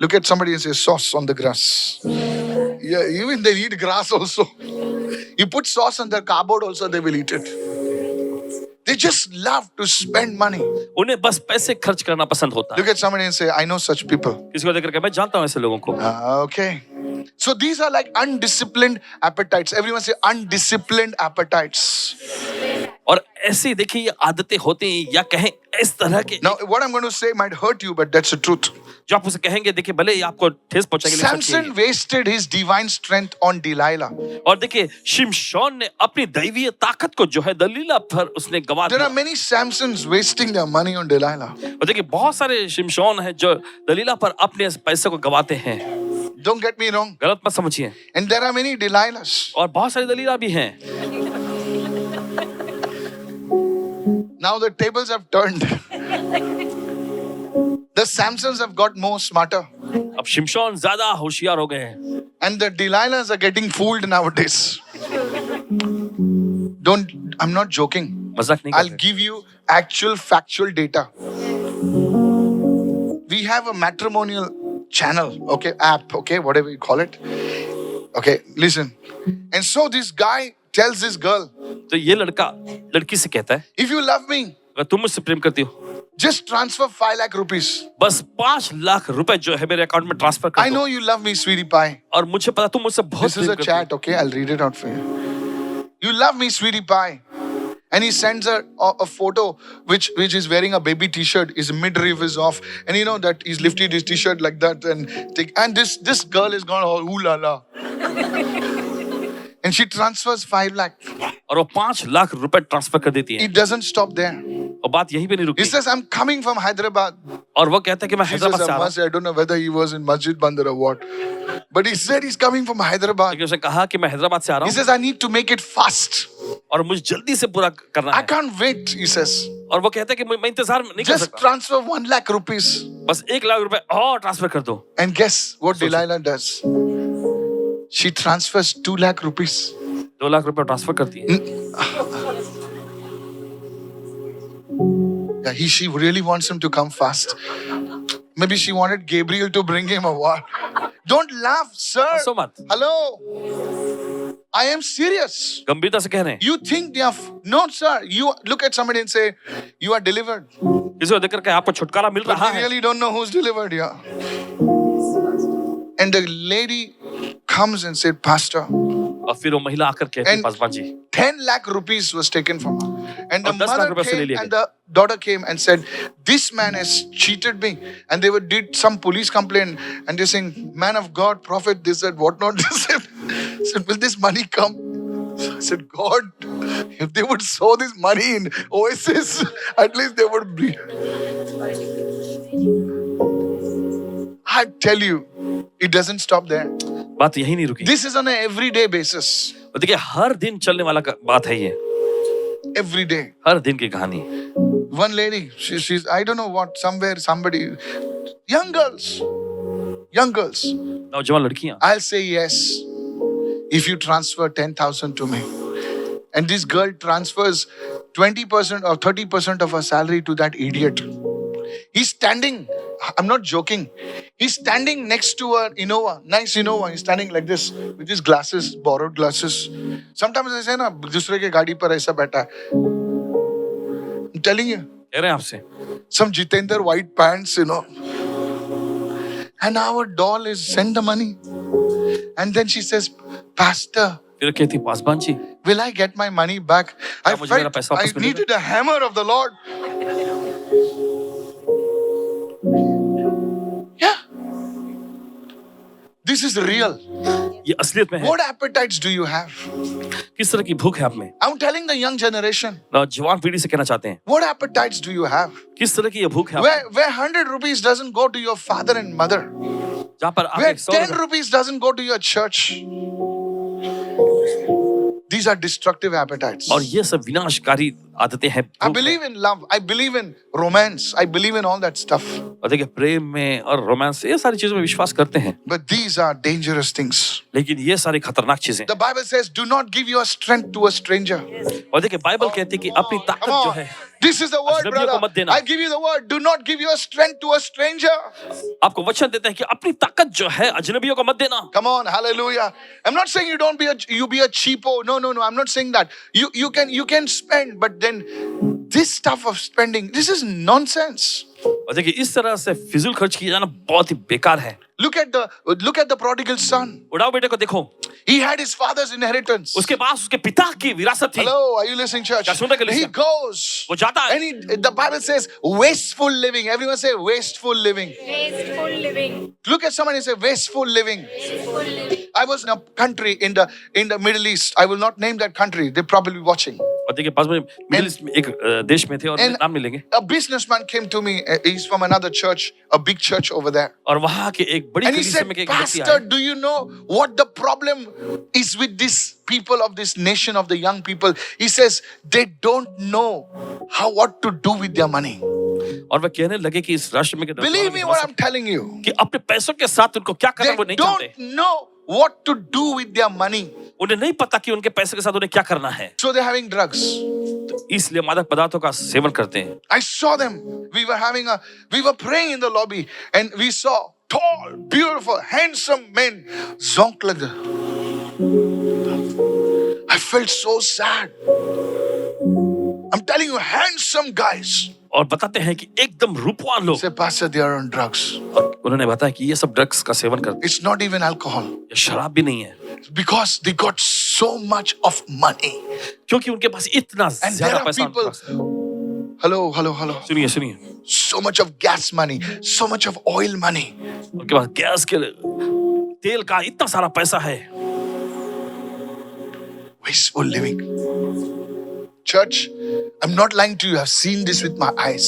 Look at somebody and say sauce on the grass. Yeah, even they eat grass also. You put sauce on their cardboard also, they will eat it. They just love to spend money. उन्हें बस पैसे खर्च करना पसंद होता है। Look at somebody and say, I know such people. किसी को देख करके मैं जानता हूँ ऐसे लोगों को। Okay. So these are like undisciplined appetites. Everyone say undisciplined appetites. और ऐसी देखिए ये आदतें होती हैं या कहें इस तरह के, Now, what I'm going to say might hurt you, but that's the truth. जो आप उसे कहेंगे देखिए भले ही आपको ठेस पहुंचाएंगे लेकिन सच्ची है Samson wasted his divine strength on Delilah. ये। और देखिए शिमशोन ने अपनी दैवीय ताकत को जो है दलीला पर उसने गवा There दिया। are many Samsons wasting their money on Delilah. और देखिए बहुत सारे शिमशोन हैं जो दलीला पर अपने पैसे को गवाते हैं। Don't get me wrong. गलत मत समझिए। And there are many Delilahs. और बहुत सारी दलीला भी हैं। Now the tables have turned. The Samsons have got more smarter. अब शिमशोन ज्यादा होशियार हो गए हैं। And the Delilahs are getting fooled nowadays. I'm not joking. मजाक नहीं I'll कर रहे। give you actual factual data. We have a matrimonial channel, okay, app, okay, whatever you call it. Okay, listen. And so this guy tells this girl, तो ये लड़का लड़की से कहता है if you love me, अगर तुम मुझसे प्रेम करती हो just transfer 5 lakh rupees. बस 5 लाख रुपए जो है मेरे अकाउंट में ट्रांसफर कर I दो। know you love me, sweetie pie. और मुझे पता तुम मुझसे बहुत This is प्रेम a करती हो। chat, okay? I'll read it out for you. You love me, sweetie pie. And he sends her a photo which is wearing a baby t-shirt. His midriff is off. And you know that he's lifted his t-shirt like that. And this girl is gone, oh, ooh la la. And she transfers 5 lakh. और वो 5 लाख रुपए transfer कर देती है। It doesn't stop there. और बात यहीं पे नहीं He रुकी। says, I'm coming from Hyderabad. और वो कहता है कि मैं She says, हैदराबाद से आ रहा हूँ। I don't know whether he was in Masjid Bandar or what. But he said he's coming from Hyderabad. लेकिन उसने कहा कि मैं हैदराबाद से आ रहा He हूँ says, I need to make it fast. और मुझे जल्दी से पूरा करना I है। can't wait, he says. और वो कहता है कि मैं इंतजार नहीं कर Just सकता। transfer 1 lakh rupees. बस 1 लाख रुपए और ट्रांसफर कर दो। And guess what Delilah does? She transfers 2 lakh rupees. 2 lakh रुपए ट्रांसफर करती है। Yeah, she really wants him to come fast. Maybe she wanted Gabriel to bring him a what? Don't laugh, sir. हंसो मत। Hello. I am serious. गंभीरता से कह रहे हैं। You think they are... No, sir. You look at somebody and say, you are delivered. किसी को देख करके आपको छुटकारा मिल But रहा we है। really don't know who's delivered here. And the lady comes and said, Pastor, और फिर वो महिला आकर कहती है And- Paswan ji 10 lakh rupees was taken from her. And the और 10 लाख mother रुपए से ले came लिए and the daughter came and said, this man has cheated me. And they did some police complaint and they're saying, man of God, prophet, they said, what not? They said, will this money come? I said, God, if they would sow this money in Oasis, at least they would be. I tell you, it doesn't stop there. बात यही नहीं रुकी। This is on an everyday basis. और देखिए हर दिन चलने वाला बात है ये, Every day. हर दिन की कहानी। One lady, she's, I don't know what, somewhere, somebody, young girls, नौजवान लड़कियां, I'll say yes if you transfer 10,000 to me. And this girl transfers 20% or 30% of her salary to that idiot. He's standing, I'm not joking, he's standing next to a Innova, nice Innova. He's standing like this with his glasses, borrowed glasses. Sometimes I say, na, दूसरे के गाड़ी पर ऐसा बैठा है. I'm telling you. कह रहे हैं आपसे। Some Jitendra white pants, And our doll is send the money. And then she says, Pastor, फिर कहती Paswan ji will I get my money back? I मुझे मेरा felt पैसा I वापस मिलेगा? needed a hammer of the Lord. Yeah. This is real. ये असलियत में है। What appetites do you have? किस तरह की भूख है आप में? I'm telling the young generation, नौजवान पीढ़ी से कहना चाहते हैं, what appetites do you have? किस तरह की ये भूख है आप में? Where 100 rupees doesn't go to your father and mother. जहाँ पर आप Where 100 10 rupees doesn't go to your church. These are destructive appetites. और ये सब विनाशकारी आदतें हैं। I believe in love. I believe in romance. I believe in all that stuff. और देखिए प्रेम में और रोमांस ये सारी चीजों में विश्वास करते हैं, But these are dangerous things. लेकिन ये सारी खतरनाक चीजें। The Bible says, do not give your strength to a stranger. और देखिए बाइबल कहती है कि अपनी Come ताकत जो on. है This is the word, अजनबियों को मत brother. देना। I give you the word. Do not give your strength to a stranger. आपको वचन देते हैं कि अपनी ताकत जो है अजनबियों को मत देना। Come on, hallelujah. I'm not saying you be a cheapo. No. I'm not saying that. You can spend, but then this stuff of spending, this is nonsense. और देखिए इस तरह से फिजूल खर्च किया जाना बहुत ही बेकार है। Look at the prodigal son. उड़ाओ बेटे को देखो, He had his father's inheritance. उसके पास उसके पिता की विरासत थी। Hello, are you listening, church? क्या सुन रहे हैं, He कलीसिया? goes. वो जाता है। And the Bible says wasteful living. Everyone say wasteful living. Wasteful living. Look at someone and say wasteful living. Wasteful living. I was in a country in the Middle East. I will not name that country. They're probably watching. और देखिए पास में middle east में एक देश में थे और And नाम नहीं लेंगे। a businessman came to me. He's from another church, a big church over there. और वहाँ के एक बड़ी And he कलीसिया said, में एक व्यक्ति Pastor, आए। do you know what the problem is with these people of this nation, of the young people? He says, they don't know what to do with their money. और वह कहने लगे कि इस राष्ट्र में के Believe me what I'm telling you. कि अपने पैसों के साथ उनको क्या करना They वो नहीं जानते। don't know what to do with their money. उन्हें नहीं पता कि उनके पैसे के साथ उन्हें क्या करना है, So they're having drugs. तो इसलिए मादक पदार्थों का सेवन करते हैं। I saw them. We were praying in the lobby and we saw tall, beautiful, handsome men. Zonk like that. I felt so sad. I'm telling you, handsome guys. और बताते हैं कि एकदम रूपवान लोग, Say, Pastor, they are on drugs. और उन्होंने बताया कि ये सब ड्रग्स का सेवन करते It's not even alcohol. हैं, ये शराब भी नहीं है, Because they got so much of money. क्योंकि उनके पास इतना And there ज्यादा are पैसा उनके people. पास है। Hello. सुनिए So much of gas money, so much of oil money. उनके पास गैस के तेल का इतना सारा पैसा है। Wasteful living. Church, I'm not lying to you. I've seen this with my eyes.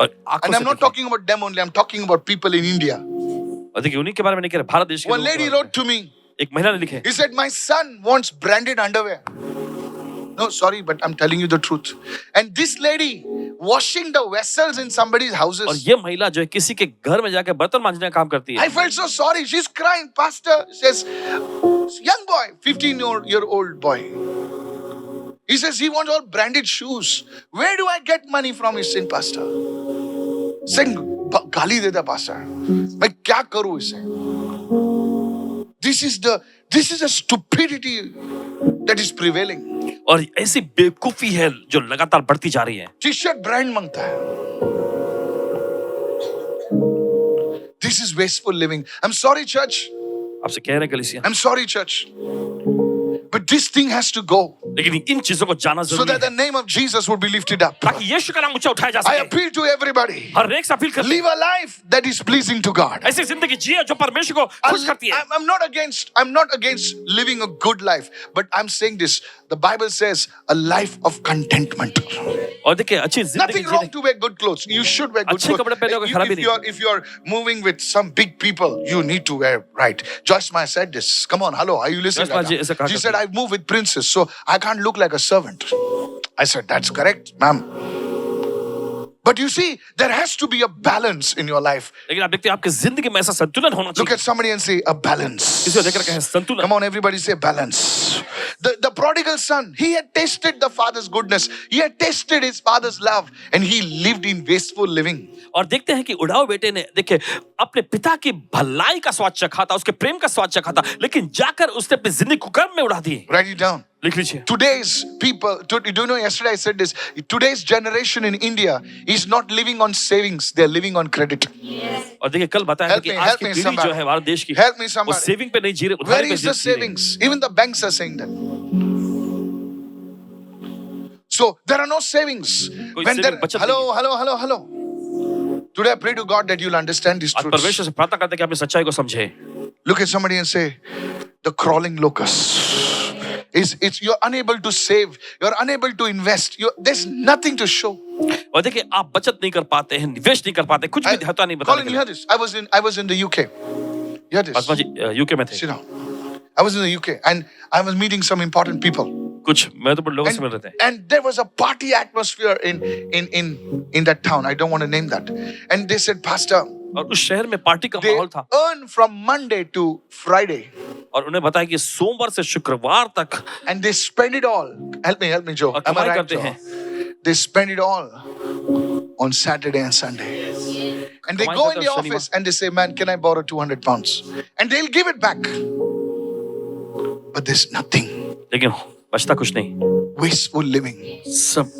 और आंखों And से I'm not देखा। talking about them only. I'm talking about people in India. और देखिए उन्हीं के बारे में नहीं कह रहे, भारत देश के One लोगों के lady बारे में। wrote to me. एक महिला ने लिखे, He said, my son wants branded underwear. No, sorry, but I'm telling you the truth. And this lady washing the vessels in somebody's और houses. ये महिला जो है किसी के घर में जाकर बर्तन मांजने का काम करती है। I felt so sorry. She's crying. Pastor says, young boy, 15-year-old boy. He says he wants all branded shoes. Where do I get money from? He's saying, Pastor. Saying, गाली देता pastor. मैं क्या करूं इसे? This is the stupidity that is prevailing. और ऐसी बेवकूफी है जो लगातार बढ़ती जा रही है। T-shirt brand मांगता है. This is wasteful living. I'm sorry, church. आपसे कह रहे हैं कलीसिया, I'm sorry, church. But this thing has to go लेकिन इन चीजों को जाना so जरूरी that the है name of Jesus would be lifted up. ताकि यीशु का नाम ऊंचा उठाया जा I सके। appeal to everybody. हर एक से अपील करते Live a life that is pleasing to God. ऐसी जिंदगी जिए जो परमेश्वर को खुश करती है। I'm not against living a good life, but I'm saying this. The Bible says a life of contentment. और देखिए अच्छी जिंदगी Nothing wrong जीने, to wear good clothes. You should wear good अच्छे clothes. कपड़े पहने होगा, खराबी नहीं। If you're moving with some big people, you need to wear right. Joyce Meyer said this. Come on, hello, are you listening? Joyce Meyer जी ऐसा कहा She करती said, I move with princes, so I can't look like a servant. I said, that's correct, ma'am. But you see, there has to be a balance in your life. लेकिन आप देखते हैं आपकी जिंदगी में ऐसा संतुलन होना Look चाहिए। at somebody and say, a balance. किसी को देखकर कहें संतुलन। Come on, everybody say balance. The prodigal son, he had tasted the father's goodness. He had tasted his father's love and he lived in wasteful living. और देखते हैं कि उड़ाऊ बेटे ने देखे अपने पिता की भलाई का स्वाद चखा था, उसके प्रेम का स्वाद चखा था, लेकिन जाकर उसने अपनी जिंदगी कुकर्म में उड़ा दी। Write it down. लिख लीजिए। Today's people, do you know, yesterday I said this, today's generation in India is not living on savings, they're living on credit. और देखिए कल बताया था Help कि me, आज help की me पीढ़ी somebody. जो है भारत देश की, Help me वो somebody. सेविंग पे नहीं जी रहे, Where उधारी पे is the जी रहे। savings? Even the banks are saying that. So there are no savings. कोई When saving there, बचत hello. Today I pray to God that you'll understand these आज truths. परमेश्वर से प्रार्थना करते हैं कि आप इस सच्चाई को समझे। Look at somebody and say, the crawling locust. It's you're unable to save, you're unable to invest, there's nothing to show. और देखिए आप बचत नहीं कर पाते हैं, निवेश नहीं कर पाते, कुछ भी होता नहीं बताने Colin, के you लिए। hear this? I was in the UK. You hear this? आत्मा जी यूके में थे। Sit down. I was in the UK and I was meeting some important people. कुछ महत्वपूर्ण लोगों से मिल रहे थे। And there was a party atmosphere in that town. I don't want to name that. And they said, Pastor, और उस शहर में पार्टी का they माहौल था earn from Monday to Friday. और उन्हें बताया कि सोमवार से शुक्रवार तक And they spend it all. Help me, Joe. और Am I कमाई right, करते Joe? हैं। They spend it all on Saturday and Sunday. And they कमाई go करते in हैं the शनिवार। office and they say, man, can I borrow 200 pounds? And they'll give it back. But there's nothing. लेकिन बचता कुछ नहीं, Wasteful living. सब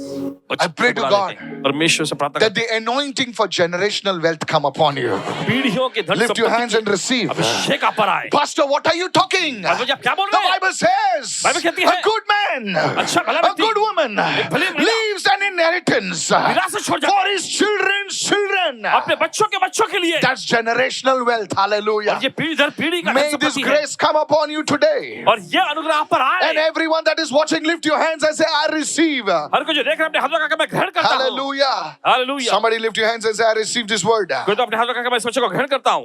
I pray to बुला God लेते हैं। परमेश्वर से प्रार्थना that the anointing for generational wealth come upon you. पीढ़ियों के धन Lift your hands संपत्ति and receive. अभिषेक आप पर आए। Pastor, what are you talking? बाबू जी आप क्या बोल The रहे हैं? Bible says बाइबल कहती a है, good man, अच्छा भला a व्यक्ति, good woman भली महिला, leaves an inheritance विरासत छोड़ जाता for है his children's children. अपने बच्चों के लिए। That's generational wealth. Hallelujah. और ये पीढ़ी दर पीढ़ी का May धन this संपत्ति है। grace come upon you today. और ये अनुग्रह आप पर आए। And everyone that is watching, lift your hands and say, I receive. हर कोई जो देख रहे हैं अपने हाथों का मैं ग्रहण करता हूँ। Hallelujah. Hallelujah. Somebody lift your hands and say, I receive this word. कोई तो अपने हाथों का मैं इस वचन को ग्रहण करता हूँ।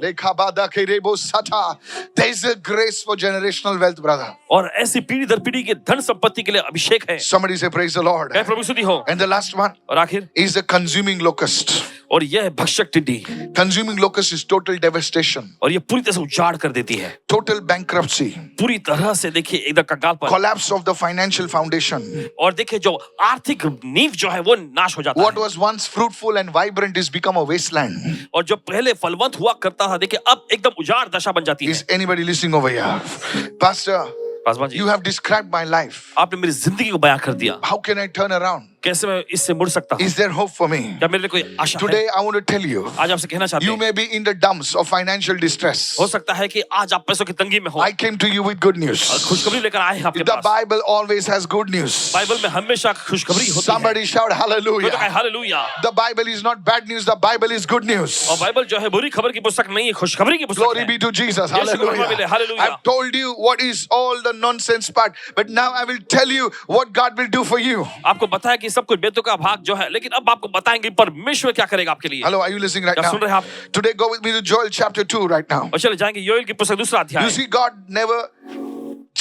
There is a grace for generational wealth, brother. और ऐसी पीढ़ी दर पीढ़ी के धन संपत्ति के लिए अभिषेक है। Somebody say, praise the Lord. कहे प्रभु स्तुति हो। And the last one और आखिर is the consuming locust. और यह है भक्षक टिड्डी। Consuming locust is total devastation, और ये पूरी तरह से उजाड़ कर देती है। total bankruptcy, पूरी तरह से देखिए एकदम कंगाल पर। collapse of the financial foundation. और देखिए जो आर्थिक नींव जो है वो नाश हो जाता What है। was once fruitful and vibrant is become a wasteland. और जो पहले फलवंत हुआ करता था देखिए अब एकदम उजाड़ दशा बन जाती है। Is anybody listening over here? Pastor, Paswan ji you have described my life. आपने मेरी जिंदगी को बयां कर दिया। How can I turn around? कैसे मैं इससे मुड़ सकता हूँ? Is there hope for me? क्या मेरे लिए कोई आशा है? Today I want to tell you, आज आपसे कहना चाहते you हैं may be in the dumps of financial distress. हो सकता है कि आज आप पैसों की तंगी में हो। I came to you with good news. खुशखबरी लेकर आए हैं आपके The pass. Bible always has good news. Bible में हमेशा खुशखबरी होती है। Somebody shout कोई तो कहे hallelujah. Hallelujah. The Bible is not bad news, the Bible is good news. और बाइबल जो है बुरी खबर की पुस्तक नहीं है, खुशखबरी की पुस्तक Glory है। be to Jesus. यीशु को महिमा मिले, Hallelujah. hallelujah. I've told you what is all the nonsense part, but now I will tell you what God will do for you. आपको बताया कि सब कुछ बेतुका भाग जो है, लेकिन अब आपको बताएंगे परमेश्वर क्या करेगा आपके लिए। Hello, are you listening right क्या now? सुन रहे हैं आप? Today go with me to Joel chapter 2 right now. और चले जाएंगे योएल की पुस्तक दूसरा You अध्याय। see, God never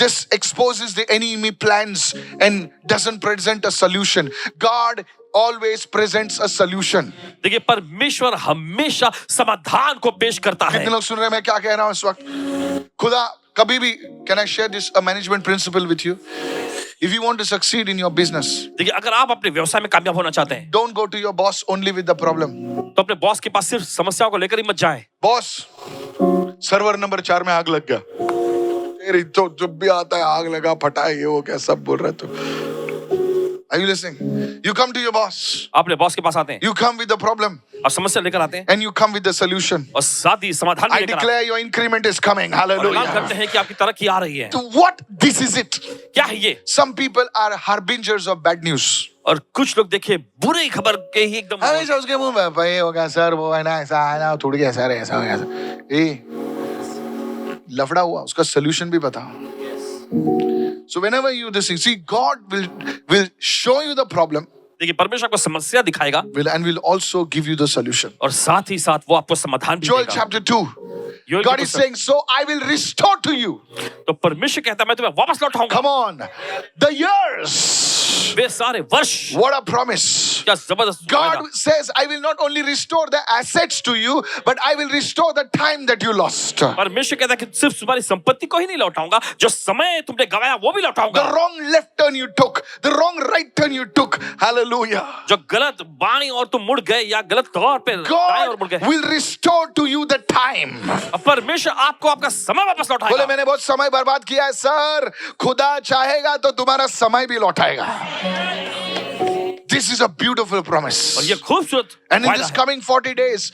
just exposes the enemy plans and doesn't present a solution. God always presents a solution. देखिए परमेश्वर हमेशा समाधान को पेश करता है। कितने लोग सुन रहे हैं मैं क्या कह रहा हूं इस वक्त? खुदा कभी भी, can I share this a management principle with you? If you want to succeed in your business, देखिए अगर आप अपने व्यवसाय में कामयाब होना चाहते हैं don't go to your boss only with the problem. तो अपने बॉस के पास सिर्फ समस्याओं को लेकर ही मत जाए। बॉस, सर्वर नंबर 4 में आग लग गया। तेरी तो जब भी आता है आग लगा, फटा है, ये वो क्या सब बोल रहा है तू। Are you listening? You come to your boss. अपने बॉस के पास आते हैं You come with the problem और समस्या लेकर आते हैं and you come with the solution. और साथ ही समाधान भी I लेकर आते declare your increment is coming. हैं और ऐलान Hallelujah. करते हैं कि आपकी तरक्की आ रही है। So what? This is it. क्या है ये? Some people are harbingers of bad news. और कुछ लोग देखिए बुरी खबर के ही एकदम हमेशा उसके मुंह में भाई हो गया सर, वो है ना ऐसा है ना, थोड़ी ऐसा है, ऐसा हो गया। ए लफड़ा हुआ, उसका solution भी बता। So whenever you this thing, see, God will show you the problem, देखिए परमेश्वर आपको समस्या दिखाएगा and will also give you the solution. और साथ ही साथ वो आपको समाधान भी Joel देगा। chapter 2. योएल की God is पुस्तक- saying, so I will restore to you. तो परमेश्वर कहता है मैं तुम्हें वापस लौटाऊंगा। Come on. The years. वे सारे वर्ष What a promise. क्या जबरदस्त God वायदा। says, I will not only restore the assets to you, but I will restore the time that you lost. The परमेश्वर कहता है कि सिर्फ तुम्हारी संपत्ति को ही नहीं लौटाऊंगा, जो समय तुमने गवाया वो भी लौटाऊंगा। wrong left turn you took, the wrong right turn you took. Hallelujah. Hallelujah. जो गलत बाणी और तुम मुड़ गए या गलत तौर पे दाएं और मुड़ God गए, will restore to you the time. अब परमेश्वर आपको आपका समय वापस बोले लौटाएगा। मैंने बहुत समय बर्बाद किया है सर, खुदा चाहेगा तो तुम्हारा समय भी लौटाएगा. This is a beautiful और promise. ये खूबसूरत And in वायदा this है। coming 40 days,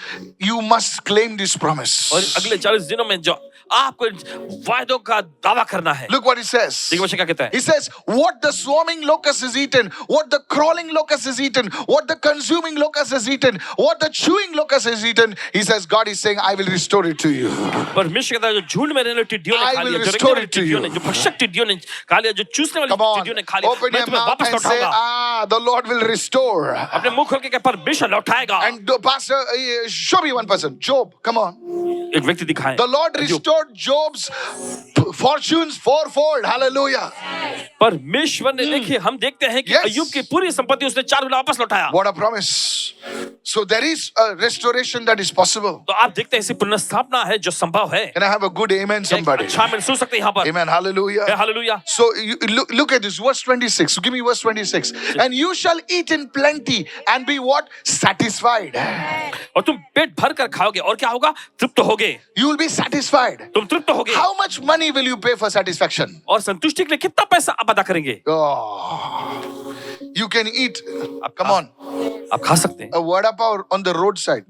you must claim this promise. और अगले 40 दिनों में जो आपको इन वायदों का दावा करना है, Look what he says. देखिए बच्चे क्या कहता है। He says, what the swarming locust has eaten, what the crawling locust has eaten, what the consuming locust has eaten, what the chewing locust has eaten, he says, God is saying, I will restore it to you. परमेश्वर कहता है जो झुंड में रहने वाली टिड्डियों ने I खा will लिया, जो restore रेंगने वाली it to टिड्डियों you. ने, जो भक्षक टिड्डियों ने खा लिया, जो चूसने वाली Come on, टिड्डियों ने खा लिया, open मैं your तुम्हें mouth वापस and say, लौटाऊंगा। the Lord will restore. अपने मुंह खोल के कह परमेश्वर लौटाएगा। And Pastor, show me one person. Job, come on. एक व्यक्ति दिखाए। The Lord restored Job's fortunes fourfold. Hallelujah. परमेश्वर ने देखिए हम देखते हैं कि Yes. अय्यूब की पूरी संपत्ति उसने 4 गुना वापस लौटाया। What a promise. So there is a restoration that is possible. तो आप देखते हैं ऐसी पुनर्स्थापना है जो संभव है। Can I have a good amen, somebody? अच्छा मैं सुन सकते हैं यहाँ पर। Amen. Hallelujah. Hallelujah. So look at this, verse 26. So give me verse 26. And you shall eat in plenty and be what? Satisfied. और तुम पेट भर कर खाओगे और क्या होगा? तृप्त होगे। You will be satisfied. तुम तृप्त होगे। How much money will you pay for satisfaction? और संतुष्टि के लिए कितना पैसा आप अदा करेंगे? Oh, you can eat. Come on. आप खा सकते हैं। A vada pav on the roadside.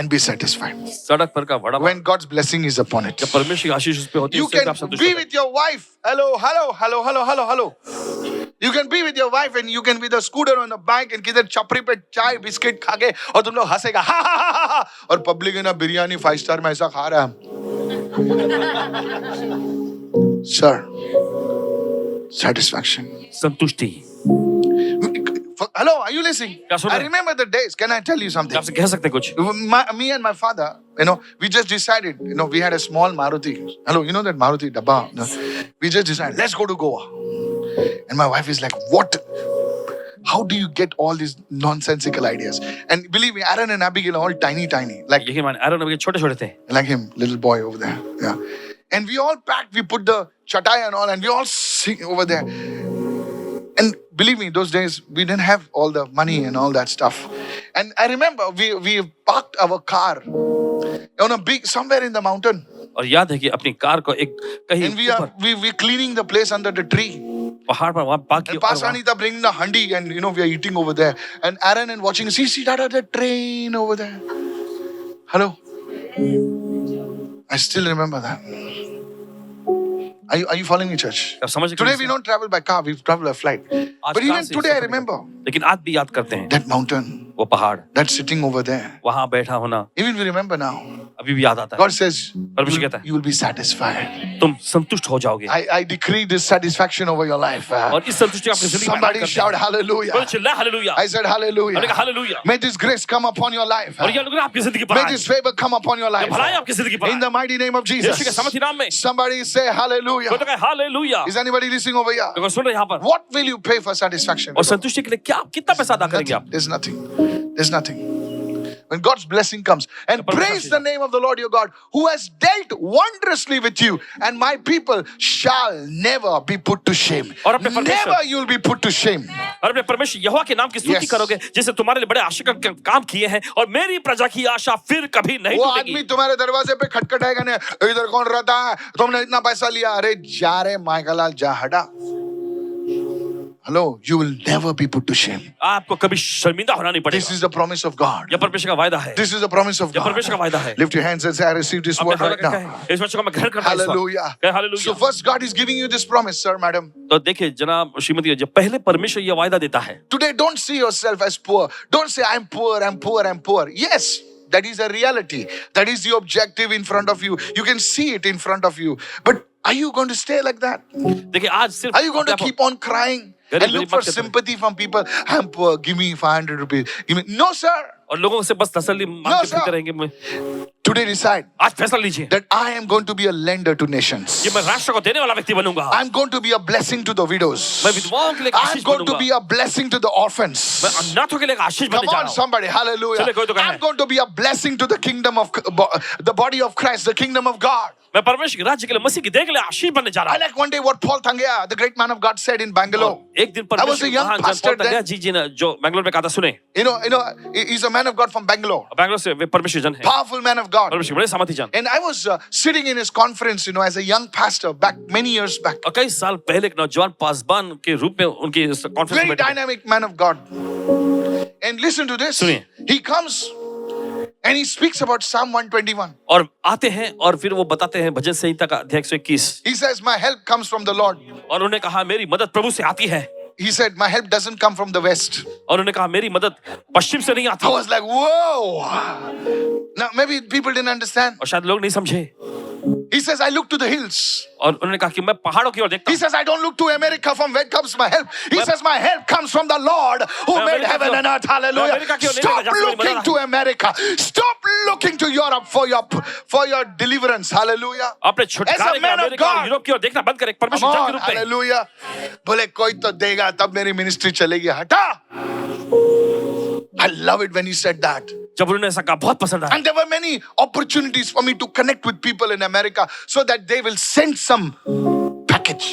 And be satisfied. सड़क पर का vada pav. When God's blessing is upon it. जब परमेश्वर की आशीष उस पे होती है You उससे आप can संतुष्ट be होते हैं। with your wife. Hello. You can be with your wife and you can be the scooter on the bike and किधर चपरी पे चाय बिस्किट खा के और तुम लोग हंसेगा हा और पब्लिक है ना बिरयानी 5 स्टार में ऐसा खा रहा है. Sir, satisfaction. संतुष्टि। Hello, are you listening? क्या सुन I रहे हैं? remember the days. Can I tell you something? आपसे कह सकते हैं कुछ? Me and my father, we just decided, we had a small Maruti. Hello, you know that Maruti Dabba? No? We just decided, let's go to Goa. And my wife is like, what? How do you get all these nonsensical ideas? And believe me, Aaron and Abigail are all tiny. Like यही मान Aaron के छोटे-छोटे थे। like him, little boy over there. Yeah. And we all packed, we put the chatai and all, and we all sing over there. And believe me, those days we didn't have all the money and all that stuff. And I remember we parked our car on a big somewhere in the mountain. और याद है कि अपनी car को एक कहीं And we cleaning the place under the tree. पहाड़ पर वहां पार्क And किया। Pastor Anita bringing the handi and we are eating over there. And Aaron and watching, see that the train over there. Hello. I still remember that. Are you following me, church? अब समझ Today we don't travel by car, we travel by flight. आज But car even से today I suffer remember करते हैं। लेकिन आज भी याद करते हैं that mountain, वो पहाड़, that sitting over there. वहां बैठा होना Even we remember now. अभी भी याद आता है। God says, परमेश्वर कहता है you will be satisfied. तुम संतुष्ट हो जाओगे। I decree this satisfaction over your life. और इस संतुष्टि आपकी जिंदगी में Somebody करते shout हैं। hallelujah. बोलो चिल्ला हालेलुया। I said मैंने कहा hallelujah. Hallelujah. May this grace come upon your life. और ये अनुग्रह आपकी जिंदगी पर May आए। this favor come upon your ये life. भलाई आपकी जिंदगी पर In the आए। mighty name of यीशु के Jesus. सामर्थी नाम में। Somebody say hallelujah. कोई तो कहे hallelujah. Is anybody listening over here? देखो सुन रहे हैं यहाँ पर। What will you pay for satisfaction? और संतुष्टि के लिए क्या कितना पैसा अदा करेंगे आप? There's nothing. There's nothing. When God's blessing comes, and praise the name of the Lord your God, who has dealt wondrously with you, and my people shall never be put to shame. और अपने परमेश्वर- Never you'll be put to shame. और अपने परमेश्वर यहोवा के नाम की स्तुति Yes. करोगे जिससे तुम्हारे लिए बड़े आशा का काम किए हैं और मेरी प्रजा की आशा फिर कभी नहीं वो टूटेगी। आदमी तुम्हारे दरवाजे पे खटखटाएगा ना, इधर कौन रहता है, तुमने इतना पैसा लिया, अरे जा रे माइकलाल जा हटा. Hello, you will never be put to shame. आपको कभी शर्मिंदा होना नहीं This पड़ेगा। is the promise of God. यह परमेश्वर का वायदा है। This is the promise of यह God. परमेश्वर का वायदा है। Lift your hands and say, I receive this अपने word हाथ right लगा के now. कहें, इस वचन को मैं ग्रहण करता हूं इस वक्त। Hallelujah. कहें hallelujah. So first God is giving you this promise, sir, madam. तो देखिए जनाब श्रीमती जब पहले परमेश्वर यह वायदा देता है Today don't see yourself as poor. Don't say I'm poor. Yes, that is a reality. That is the objective in front of you. You can see it in front of you. But are you going to stay like that? देखिए आज सिर्फ Are you going to अपने आप keep on crying Very, and very look for much करते हैं। sympathy from people? I'm poor. Give me 500 rupees. Give me. No, sir. और लोगों से बस तसल्ली मांग No, के sir. फिरते रहेंगे। Today decide आज फैसला लीजिए that I am going to be a lender to nations. कि मैं राष्ट्र को देने वाला व्यक्ति बनूंगा। I'm going to be a blessing to the widows. मैं विधवाओं के लिए एक I'm आशीष going to बनूंगा। be a blessing to the orphans. मैं अनाथों के लिए एक आशीष Come बनने जा on, रहा हूँ। somebody, hallelujah. चलिए, कोई तो कहे। I'm going to be a blessing to the kingdom of the body of Christ, the kingdom of God. मैं परमेश्वर के राज्य के लिए मसीह की देख ले आशीष बनने जा रहा I हूँ। like one day what Paul Thangea, the great man of God, said in Bangalore. एक दिन I was a परमेश्वर young महान जन pastor पौल तंगया then. जी ने जो बेंगलोर में कहा था सुने, He's a man of God from Bangalore, Bangalore से वे परमेश्वर जन है, powerful man of God. परमेश्वर बड़े सामर्थी जन। And I was sitting in his conference, as a young pastor back many years back. और कई साल पहले एक नौजवान पासबान के रूप में उनकी कॉन्फ्रेंस Very में बैठे थे। dynamic man of God. And listen to this. सुनिए। He comes and he speaks about Psalm 121. और आते हैं और फिर वो बताते हैं भजन संहिता का अध्याय 121, He says, my help comes from the Lord. और उन्होंने कहा मेरी मदद प्रभु से आती है, He said, my help doesn't come from the west. और उन्होंने कहा मेरी मदद पश्चिम से नहीं I आती। was like, whoa. Now, maybe people didn't understand. और शायद लोग नहीं समझे। He says, I look to the hills. और उन्होंने कहा कि मैं पहाड़ों की ओर देखता He हूँ। says, I don't look to America from where comes my help. He says, my help comes from the Lord who मैं made अमेरिका heaven की ओर- and earth. Hallelujah. मैं अमेरिका की ओर नहीं Stop देखता, जहाँ से मेरी looking मदद to America. Stop looking to Europe for your deliverance. Hallelujah. अपने As छुटकारे a के man of अमेरिका और God. यूरोप की ओर देखना बंद करें, Come परमेश्वर जन on. के रूप में। Hallelujah. बोले कोई तो देगा तब मेरी मिनिस्ट्री चलेगी. हटा. I love it when he said that. जब उन्होंने ऐसा कहा बहुत पसंद आया। And there were many opportunities for me to connect with people in America so that they will send some package.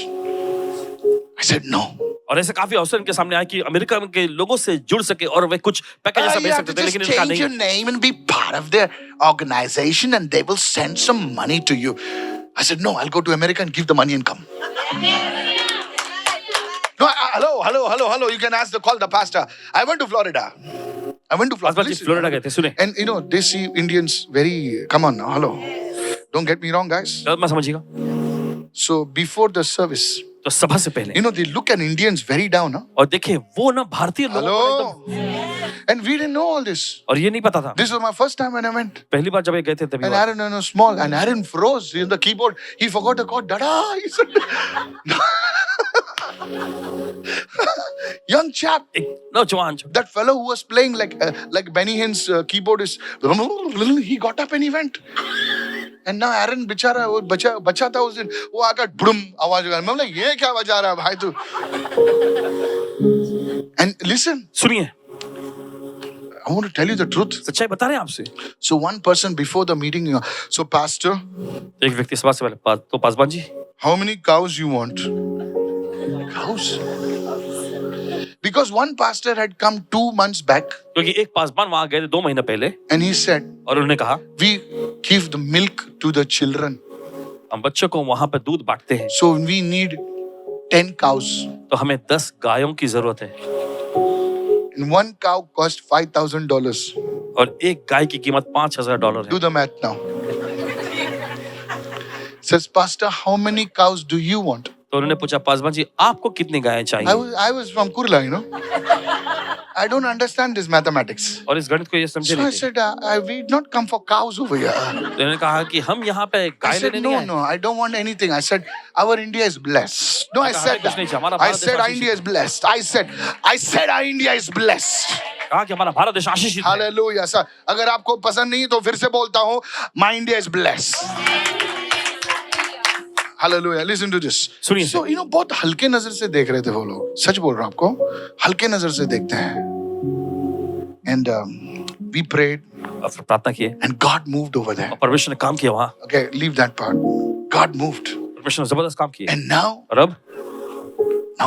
I said no. और ऐसे काफी अवसर इनके सामने आए कि अमेरिका के लोगों से जुड़ सके और वे कुछ पैकेज ऐसा You भेज have to सकते थे, just लेकिन इनका change your नहीं। name and be part of their organization and they will send some money to you. I said, no, I'll go to America and give the money and come. No, hello. You can call the pastor. I went to Florida. Paswan ji Florida गए थे, सुने। And they see Indians very, come on now, hello. Don't get me wrong, guys. गलत मत समझिएगा। So before the service, तो सभा से पहले they look at Indians very down, huh? और देखिए वो ना भारतीय लोगों को Hello. एकदम, And we didn't know all this. और ये नहीं पता था। This was my first time when I went. पहली बार जब ये गए थे तभी And हुआ। Aaron, small, and Aaron froze in the keyboard. He forgot the chord. Dada, he said. Young chap. एक नौजवान जो That fellow who was playing like Benny Hinn's keyboard is. He got up and he went. And now Aaron बेचारा वो बचा था उस दिन वो आकर बुड़म आवाज लगा मैं बोला ये क्या बजा रहा है भाई तू and listen सुनिए, I want to tell you the truth. सच्चाई बता रहे हैं आपसे। So one person before the meeting, so pastor, एक व्यक्ति सभा से पहले तो Paswan ji how many cows you want? Cows? Because one pastor had come 2 months back क्योंकि एक पासवान वहां गए थे 2 महीने पहले and he said, और उन्होंने कहा we give the milk to the children. हम बच्चों को वहां पर दूध बांटते हैं, So we need 10 cows. तो हमें 10 गायों की जरूरत है And one cow cost $5,000. और एक गाय की कीमत $5,000 है। Do the math now. Says, Pastor, how many cows do you want? तो उन्होंने पूछा पासवान जी आपको कितनी गायें चाहिए? I was from Kurla, I don't understand this mathematics. और इस गणित को ये समझे So I नहीं थे। said, we did not come for cows over here. तो उन्होंने कहा कि हम यहाँ पे I गाय said, लेने नहीं no, आए। I don't want anything. I said, our India is blessed. No, I कहा, said कुछ नहीं चाहिए, हमारा that. I भारत said, देश our India is blessed. I said, our India is blessed. कहा कि हमारा भारत देश आशीषित है। Hallelujah. Sir. अगर आपको पसंद नहीं तो फिर से बोलता हूँ, my India is blessed. Hallelujah. Listen to this. सुनिए। So, बहुत हल्के नजर से देख रहे थे वो लोग. सच बोल रहा हूँ आपको. हल्के नजर से देखते हैं. And we prayed और फिर प्रार्थना किए and God moved over there. और परमेश्वर ने काम किया वहाँ। Okay, leave that part. God moved. परमेश्वर ने जबरदस्त काम किया। And now और अब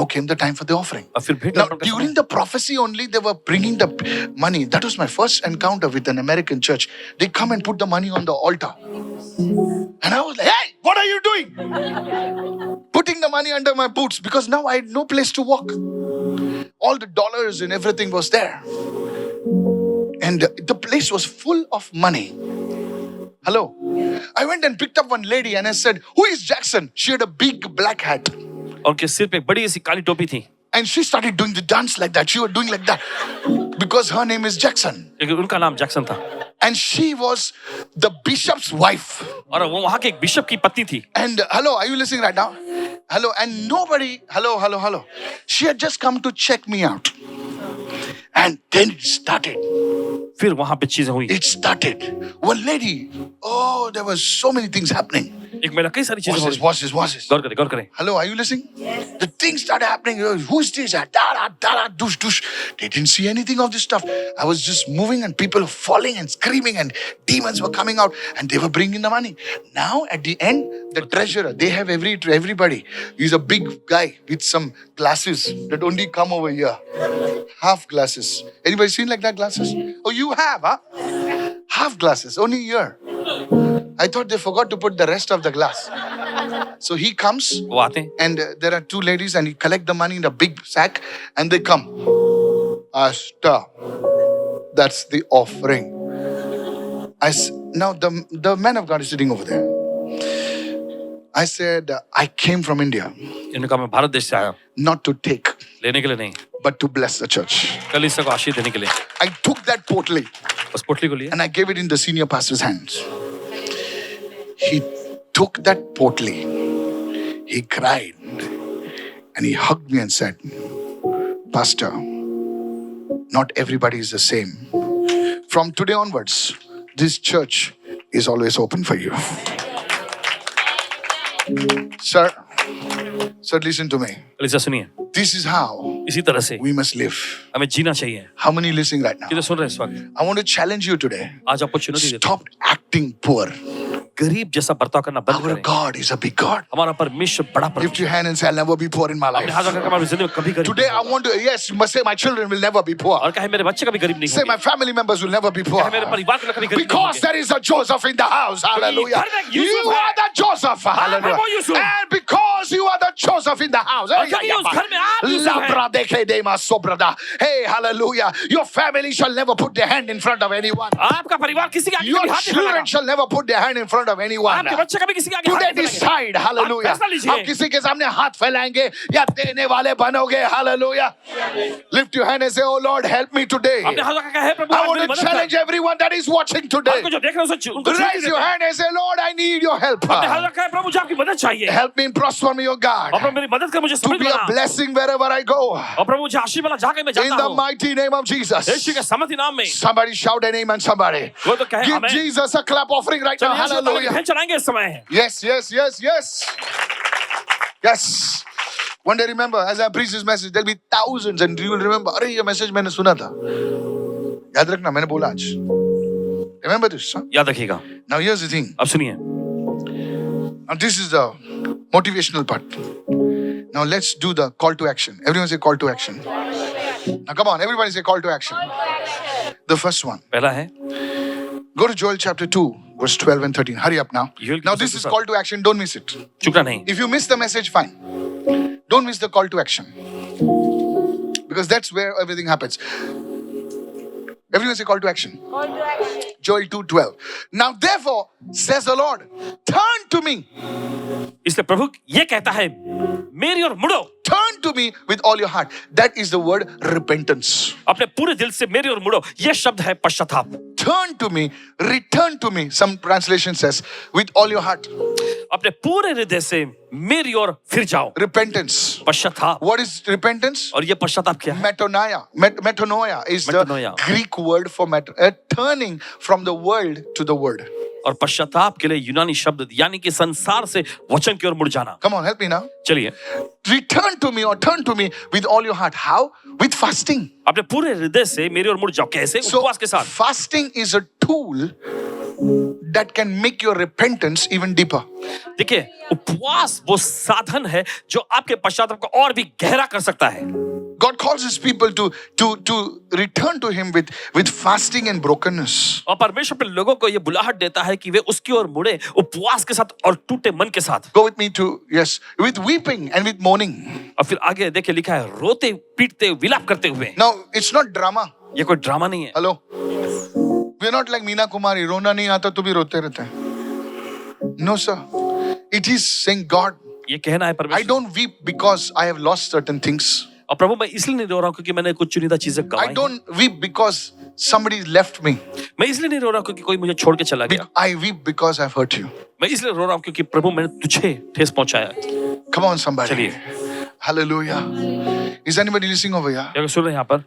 came the time for the offering. और फिर भेंट Now, अर्पण का समय। during the prophecy only, they were bringing the money. That was my first encounter with an American church. They come and put the money on the altar. And I was like, hey, what are you doing? Putting the money under my boots because now I had no place to walk. All the dollars and everything was there. And the place was full of money. Hello. I went and picked up one lady and I said, who is Jackson? She had a big black hat. और उनके सिर पे एक बड़ी सी काली टोपी थी And she started doing the dance like that. She was doing like that because her name is Jackson. क्योंकि उनका नाम जैक्सन था And she was the bishop's wife. और वो वहां के एक बिशप की पत्नी थी। And hello, are you listening right now? Hello, and nobody, hello. She had just come to check me out. And then it started. फिर वहां पे चीजें हुई। It started. One lady, oh, there were so many things happening. एक महिला कई सारी चीजें Watch हो this, रही। watch this, watch this. गौर करें। Hello, are you listening? Yes. The things started happening. Who's this? Da da da, dush dush. They didn't see anything of this stuff. I was just moving and people falling and screaming and demons were coming out and they were bringing the money. Now at the end, the treasurer, they have everybody. He's a big guy with some glasses that only come over here. Half glasses. Anybody seen like that glasses? Oh, you have, huh? Half glasses, only here. I thought they forgot to put the rest of the glass. So he comes वो आते हैं, and there are two ladies and he collect the money in a big sack and they come. Asta. That's the offering. Now the man of God is sitting over there. I said, I came from India इन्होंने कहा मैं भारत देश से आया, not to take, लेने के लिए नहीं, but to bless the church. कलीसिया को आशीष देने के लिए। I took that portly उस पोटली को लिए and I gave it in the senior pastor's hands. He took that portly. He cried and he hugged me and said, Pastor, not everybody is the same. From today onwards, this church is always open for you. Sir, listen to me. कलीसिया सुनिए, This is how इसी तरह से we must live. हमें जीना चाहिए। How many listening right now? कितने सुन रहे हैं इस वक्त? I want to challenge you today. आज आपको चुनौती देता हूं, Stop acting poor. गरीब जैसा बर्ताव करना बंद Our करें। God is a big God. हमारा परमेश्वर बड़ा Lift परमेश्वर। your hand and say, I'll never be poor in my अपने हाथ life. रखकर हमारी जिंदगी में कभी गरीब Today नहीं I want to, yes, you must say my children will never be poor. और कहे मेरे बच्चे कभी गरीब नहीं Say my होंगे, family members will never be poor. कहे मेरे परिवार के लोग कभी गरीब नहीं Because होंगे। there is a Joseph in the house. Hallelujah. घर में एक यूसुफ You है। are the Joseph. Hallelujah. वो Yusuf. And because you are the Joseph in the house. और क्योंकि उस घर में आप यूसुफ हैं। Hey, hallelujah. Your family shall never put their hand in front of anyone. आपका परिवार किसी के आगे Your कभी हाथ नहीं children फैलाएगा। shall never put their hand in front of anyone. आपके बच्चे कभी किसी के आगे हाथ Today नहीं फैलाएंगे। decide, hallelujah. आप फैसला लीजिए। आप किसी के सामने हाथ फैलाएंगे या देने वाले बनोगे, hallelujah. Lift your hand and say, oh Lord, help me today. अपने हाथ रखकर कहे, प्रभु I आज want मेरी to मदद कर। challenge everyone that is watching today. आपको जो देख रहे हो उनको छू Raise के your देखो। hand and say, Lord, I need your help. अपने हाथ रखकर प्रभु मुझे आपकी मदद चाहिए। Help me and prosper me, oh और God, प्रभु मेरी मदद कर, मुझे to समझ be a बना। blessing wherever I go. और प्रभु मुझे आशीष वाला जहाँ कहीं मैं In जाता the हूँ, mighty name of Jesus. यीशु के समर्थी नाम में। Somebody shout an amen, somebody. वो तो कहे Give amen. Jesus a clap offering right now. चलिए यीशु को ताली Hallelujah. चढ़ाएंगे इस समय। Yes, yes, yes, yes. Yes. One day remember, as I preach this message, there'll be thousands and you will remember, अरे ये message मैंने सुना था. याद रखना, मैंने बोला आज. Remember this, huh? याद रखिएगा। Now here's the thing. अब सुनिए, Now this is the motivational part. Now let's do the call to action. Everyone say call to action. Now come on, everybody say call to action. The first one. पहला है Go to Joel chapter 2, verse 12 and 13. Hurry up now. Joel Now this is call to action. Don't miss it. चुकना नहीं। If you miss the message, fine. Don't miss the call to action. Because that's where everything happens. Everyone say call to action. Call to action. Joel 2:12. Now therefore, says the Lord, turn to me. इसलिए प्रभु ये कहता है, मेरी ओर मुड़ो, Turn to me with all your heart. That is the word repentance. अपने पूरे दिल से मेरी ओर मुड़ो। ये शब्द है पश्चाताप। Turn to me, return to me. Some translation says, with all your heart. अपने पूरे हृदय से मेरी ओर फिर जाओ। Repentance. पश्चाताप। What is repentance? और ये पश्चाताप क्या है? Metanoia. Metanoia is Metanoia. the Greek word for turning from the world to the word. और पश्चाताप के लिए यूनानी शब्द यानी कि संसार से वचन की ओर मुड़ जाना। Come on, help me now. चलिए, Return to me or turn to me with all your heart. How? With fasting. अपने पूरे हृदय से मेरी ओर मुड़ जाओ। कैसे? So, उपवास के साथ। fasting is a tool that can make your repentance even deeper. देखिए, उपवास वो साधन है जो आपके पश्चाताप को और भी गहरा कर सकता है। God calls his people to return to him with fasting and brokenness. और परमेश्वर अपने लोगों को ये बुलाहट देता है कि वे उसकी ओर मुड़े उपवास के साथ और टूटे मन के साथ। Go with me to, yes, with weeping and with mourning. और फिर आगे देखिए लिखा है, रोते पीटते विलाप करते हुए। Now, it's not drama. ये कोई ड्रामा नहीं है। Hello? We're not like Meena Kumari. रोना नहीं आता तो भी रोते रहते हैं. No, sir. It is saying, God, ये कहना है I परमेश्वर, don't weep because I have lost certain things. और प्रभु मैं इसलिए नहीं रो रहा हूँ क्योंकि मैंने कुछ चुनिंदा चीजें I गंवाई। don't weep because somebody left me. मैं इसलिए नहीं रो रहा हूँ क्योंकि कोई मुझे छोड़ के चला गया। I weep because I've hurt you. मैं इसलिए रो रहा हूँ क्योंकि प्रभु मैंने तुझे ठेस पहुंचाया। Come on, somebody. चलिए, Hallelujah. Is anybody listening over here? क्या सुन रहे हैं यहाँ पर?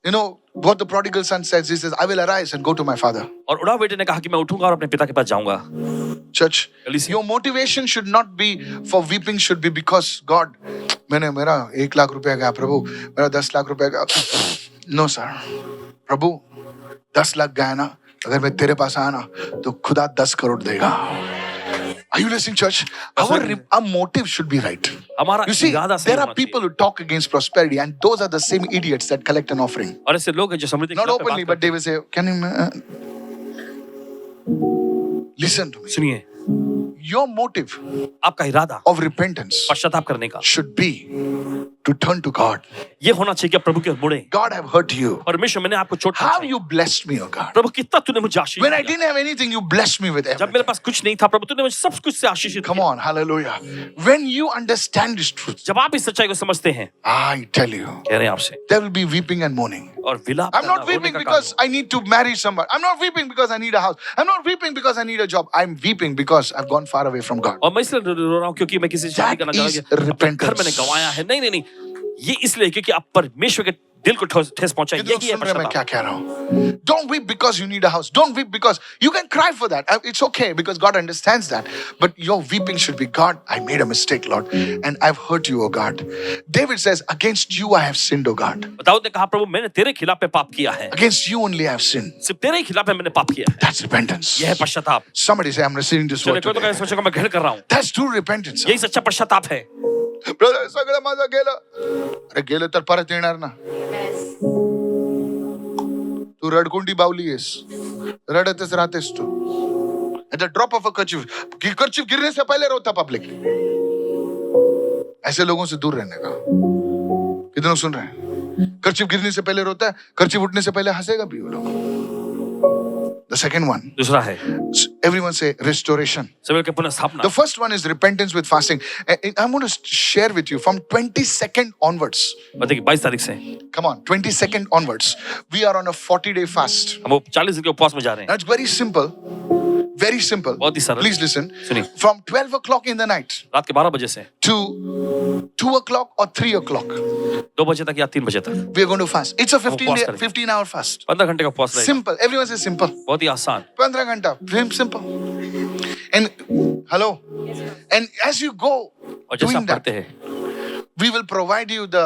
You know what the prodigal son says? He says, I will arise and go to my father. और उड़ाव बेटे ने कहा कि मैं उठूंगा और अपने पिता के पास जाऊंगा. Church, Listen. your motivation should not be for weeping, should be because God, मेरा 1 लाख रुपया गया प्रभु, मेरा 10 लाख रुपया गया. No sir, प्रभु 10 लाख गया ना, अगर मैं तेरे पास आया ना तो खुदा 10 करोड़ देगा. Are you listening, church? Our motive should be right. हमारा You see, इरादा सही there are होना people who talk against prosperity, and those are the same idiots that collect an offering. चाहिए. और ऐसे लोग हैं जो समृद्धि के Not खिलाफ openly, बात but they will say, "Can you listen to me? करते हैं. सुनिए, Your motive आपका इरादा of repentance पश्चाताप करने का should be to turn to God. ये होना चाहिए कि आप प्रभु के ओर मुड़े. God, I've hurt you. परमेश्वर मैंने आपको चोट How पहुंचाई. you blessed me, oh God. प्रभु कितना तूने मुझे आशीष When I दिया. didn't have anything, you blessed me with जब everything. मेरे पास कुछ नहीं था प्रभु तूने मुझे सब कुछ से आशीषित Come किया. on, hallelujah. When you understand this truth, जब आप इस सच्चाई को समझते हैं, I tell you, कह रहे हैं आपसे, there will be weeping and mourning. और विलाप I'm करना, not रोने weeping का because काम I need to marry someone. I'm not weeping because I need a house. I'm not weeping because I need a job. I'm weeping because I've gone far away from God. हो. और मैं इसलिए रो रहा हूँ क्योंकि मैं किसी से शादी That करना is चाहूंगा. अपने repentance. घर मैंने गंवाया है. नहीं नहीं नहीं, ये इसलिए क्योंकि आप परमेश्वर के दिल को ठेस पहुंचाई. कितने लोग यही है सुन रहे हैं मैं पश्चाताप. क्या कह रहा हूं? Don't weep because you need a house. Don't weep because you can cry for that. It's okay because God understands that. But your weeping should be, God, I made a mistake, Lord, and I've hurt you, oh God. David says, against you I have sinned, oh God. Dawood ने कहा प्रभु मैंने तेरे खिलाफ में पाप किया है. Against you only I have sinned. सिर्फ तेरे ही खिलाफ में मैंने पाप किया है. That's repentance. यह है पश्चाताप. Somebody say, I'm receiving this चलो word कोई तो today. कहे सोचेगा मैं घर कर रहा हूँ. That's true repentance. यही सच्चा पश्चाताप है. Brother, सगळं माझं गेलं. अरे गेलं तर परत येणार ना. तू रडकुंडी बावली आहेस. रडतच राहतेस तू. At the drop of a kerchief. kerchief गिरने से पहले रोता पब्लिकली. ऐसे लोगों से दूर रहने का. कितने लोग सुन रहे हैं? kerchief गिरने से पहले रोता है. kerchief उठने से पहले हंसेगा भी वो लोग. The second one. दूसरा है Everyone say restoration. सभी के पुनः स्थापना. The first one is repentance with fasting. I'm going to share with you from 22nd onwards. बताइए 22 तारीख से Come on, 22nd onwards. We are on a 40-day fast. हम 40 दिन के उपवास में जा रहे हैं. That's very simple. Very simple. बहुत ही सरल. Please listen. सुनिए. From 12 o'clock in the night रात के 12 बजे से to 2 o'clock or 3 o'clock, 2 बजे तक या 3 बजे तक we are going to fast. It's a उपवास करेंगे. 15-hour fast. 15 घंटे का उपवास रहेगा. Simple. Everyone says simple. बहुत ही आसान. 15 घंटा. Simple. And hello. And as you go और जैसे doing आप that, पढ़ते हैं we will provide you the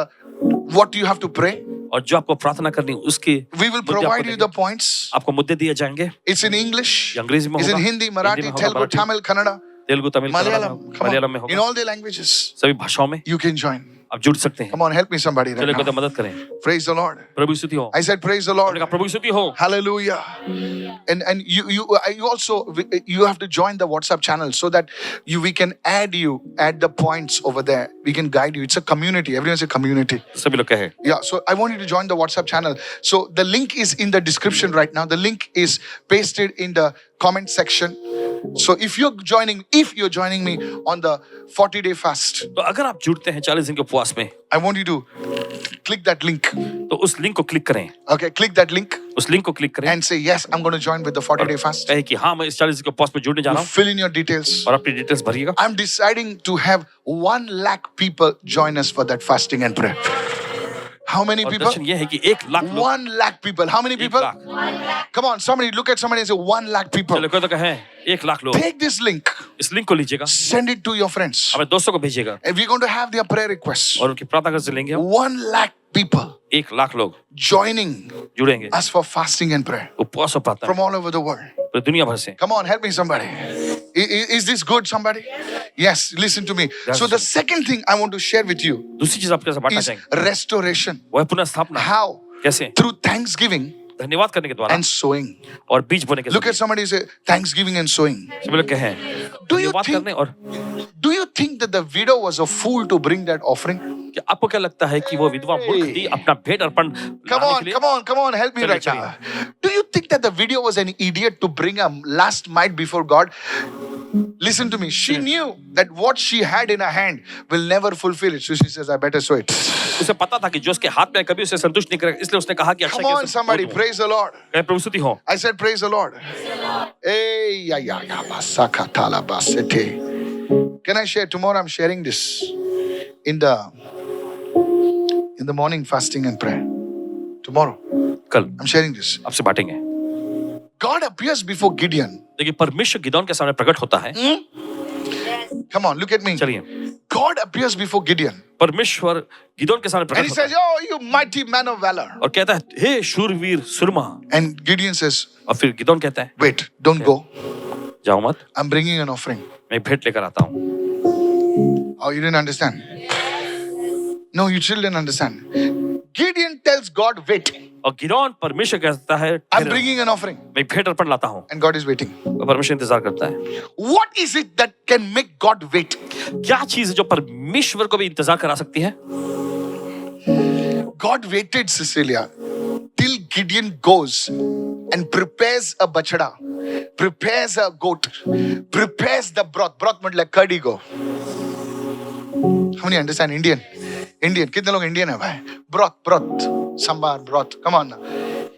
what you have to pray. और जो आपको प्रार्थना करनी उसकी We will मुद्दे provide आपको you देंगे. the points. आपको मुद्दे दिए जाएंगे. It's in English. ये अंग्रेजी में It's in होगा. Hindi, हिंदी Marathi, में होगा, Telugu, Marathi, Tamil, Kannada, Telugu, Tamil, Malayalam. Kannada, Come Malayalam में on. In होगा. all the languages, सभी भाषाओं में you can join. आप जुड़ सकते हैं. Come on, help me somebody right चलिए कोई तो now. मदद करें. Praise the Lord. प्रभु की स्तुति हो. I said, praise the हमने Lord. कहा प्रभु की स्तुति हो. Hallelujah. And you also you have to join the WhatsApp channel so that we can add the points over there. We can guide you. It's a community. Everyone say community. सभी लोग कहे. Yeah, so I want you to join the WhatsApp channel. So the link is in the description right now. The link is pasted in the comment section. So if you're joining me on the 40-day fast, तो अगर आप जुड़ते हैं 40 दिन के उपवास में I want you to click that link. तो उस लिंक को क्लिक करें. Okay, click that link उस लिंक को क्लिक करें. and say, yes, I'm going to join with the 40-day fast. कहे कि हाँ मैं इस 40 दिन के उपवास में जुड़ने जा रहा हूँ. Fill in your details. और अपनी details भरिएगा. I'm deciding to have 1 lakh people join us for that fasting and prayer. How many और people? दर्शन ये है कि 1 लाख लोग. 1 lakh people. How many 1 people? Lakh. Come on, somebody look at somebody and say 1 lakh people. चलो कोई तो कहे 1 लाख लोग. Take this link, इस लिंक को लीजिएगा. send it to your friends. अपने दोस्तों को भेजिएगा. And we're going to have their prayer requests. और उनकी प्रार्थना कर लेंगे हम. 1 lakh people 1 लाख लोग joining जुड़ेंगे us for fasting and prayer उपवास और प्रार्थना from all over the world. पूरी दुनिया भर से. Come on, help me somebody. Is this good, somebody? Yes, listen to me. So the second thing I want to share with you दूसरी चीज आपके साथ बांटना is चाहेंगे restoration. वो है पुनः स्थापना. How? कैसे? Through thanksgiving धन्यवाद करने के द्वारा and sowing. और बीज बोने के Look at जरिए. somebody say thanksgiving and sowing. सभी लोग कहें Do you धन्यवाद think- करने. और Do you think that the widow was a fool to bring that offering? कि आपको क्या लगता है कि वो विधवा मूर्ख थी अपना भेंट अर्पण Come लाने on, के लिए? come on, help me चलिए, right now. Do you think that the widow was an idiot to bring a last mite before God? Listen to me. She knew that what she had in her hand will never fulfill it. So she says, I better sow it. उसे पता था कि जो उसके हाथ में कभी उसे संतुष्ट नहीं करेगा, इसलिए उसने कहा कि अच्छा Come किया on, उसे somebody, दो दूं. praise the Lord. कहे प्रभु स्तुति हो. I said, praise the Lord. Hey, ya, basakatala basete. Can I share? Tomorrow I'm sharing this in the morning fasting and prayer. tomorrow. कल I'm sharing this. आपसे बांटेंगे। God appears before Gideon. देखिए परमेश्वर गिदोन के सामने प्रकट होता है। Come on, look at me. चलिए, God appears before Gideon. परमेश्वर गिदोन के सामने And प्रकट he होता says, है oh, you mighty man of valor. और कहता है, हे शूरवीर सुरमा। And Gideon says, और फिर गिदोन कहता है, wait, don't go. जाओ मत, I'm bringing an offering. मैं भेंट लेकर आता हूँ। Oh, you didn't understand? No, you still didn't understand. Gideon tells God, wait, और गिदोन परमेश्वर कहता है, I'm bringing an offering. मैं भेंट अर्पण लाता हूँ। And God is waiting. और परमेश्वर इंतजार करता है। What is it that can make God wait? क्या चीज है जो परमेश्वर को भी इंतजार करा सकती है? God waited, Cecilia, till Gideon goes and prepares a bachada, prepares a goat, prepares the broth. Broth meant like curdy go. How many understand Indian? Indian. कितने लोग Indian है भाई? Broth, sambar, broth. Come on now.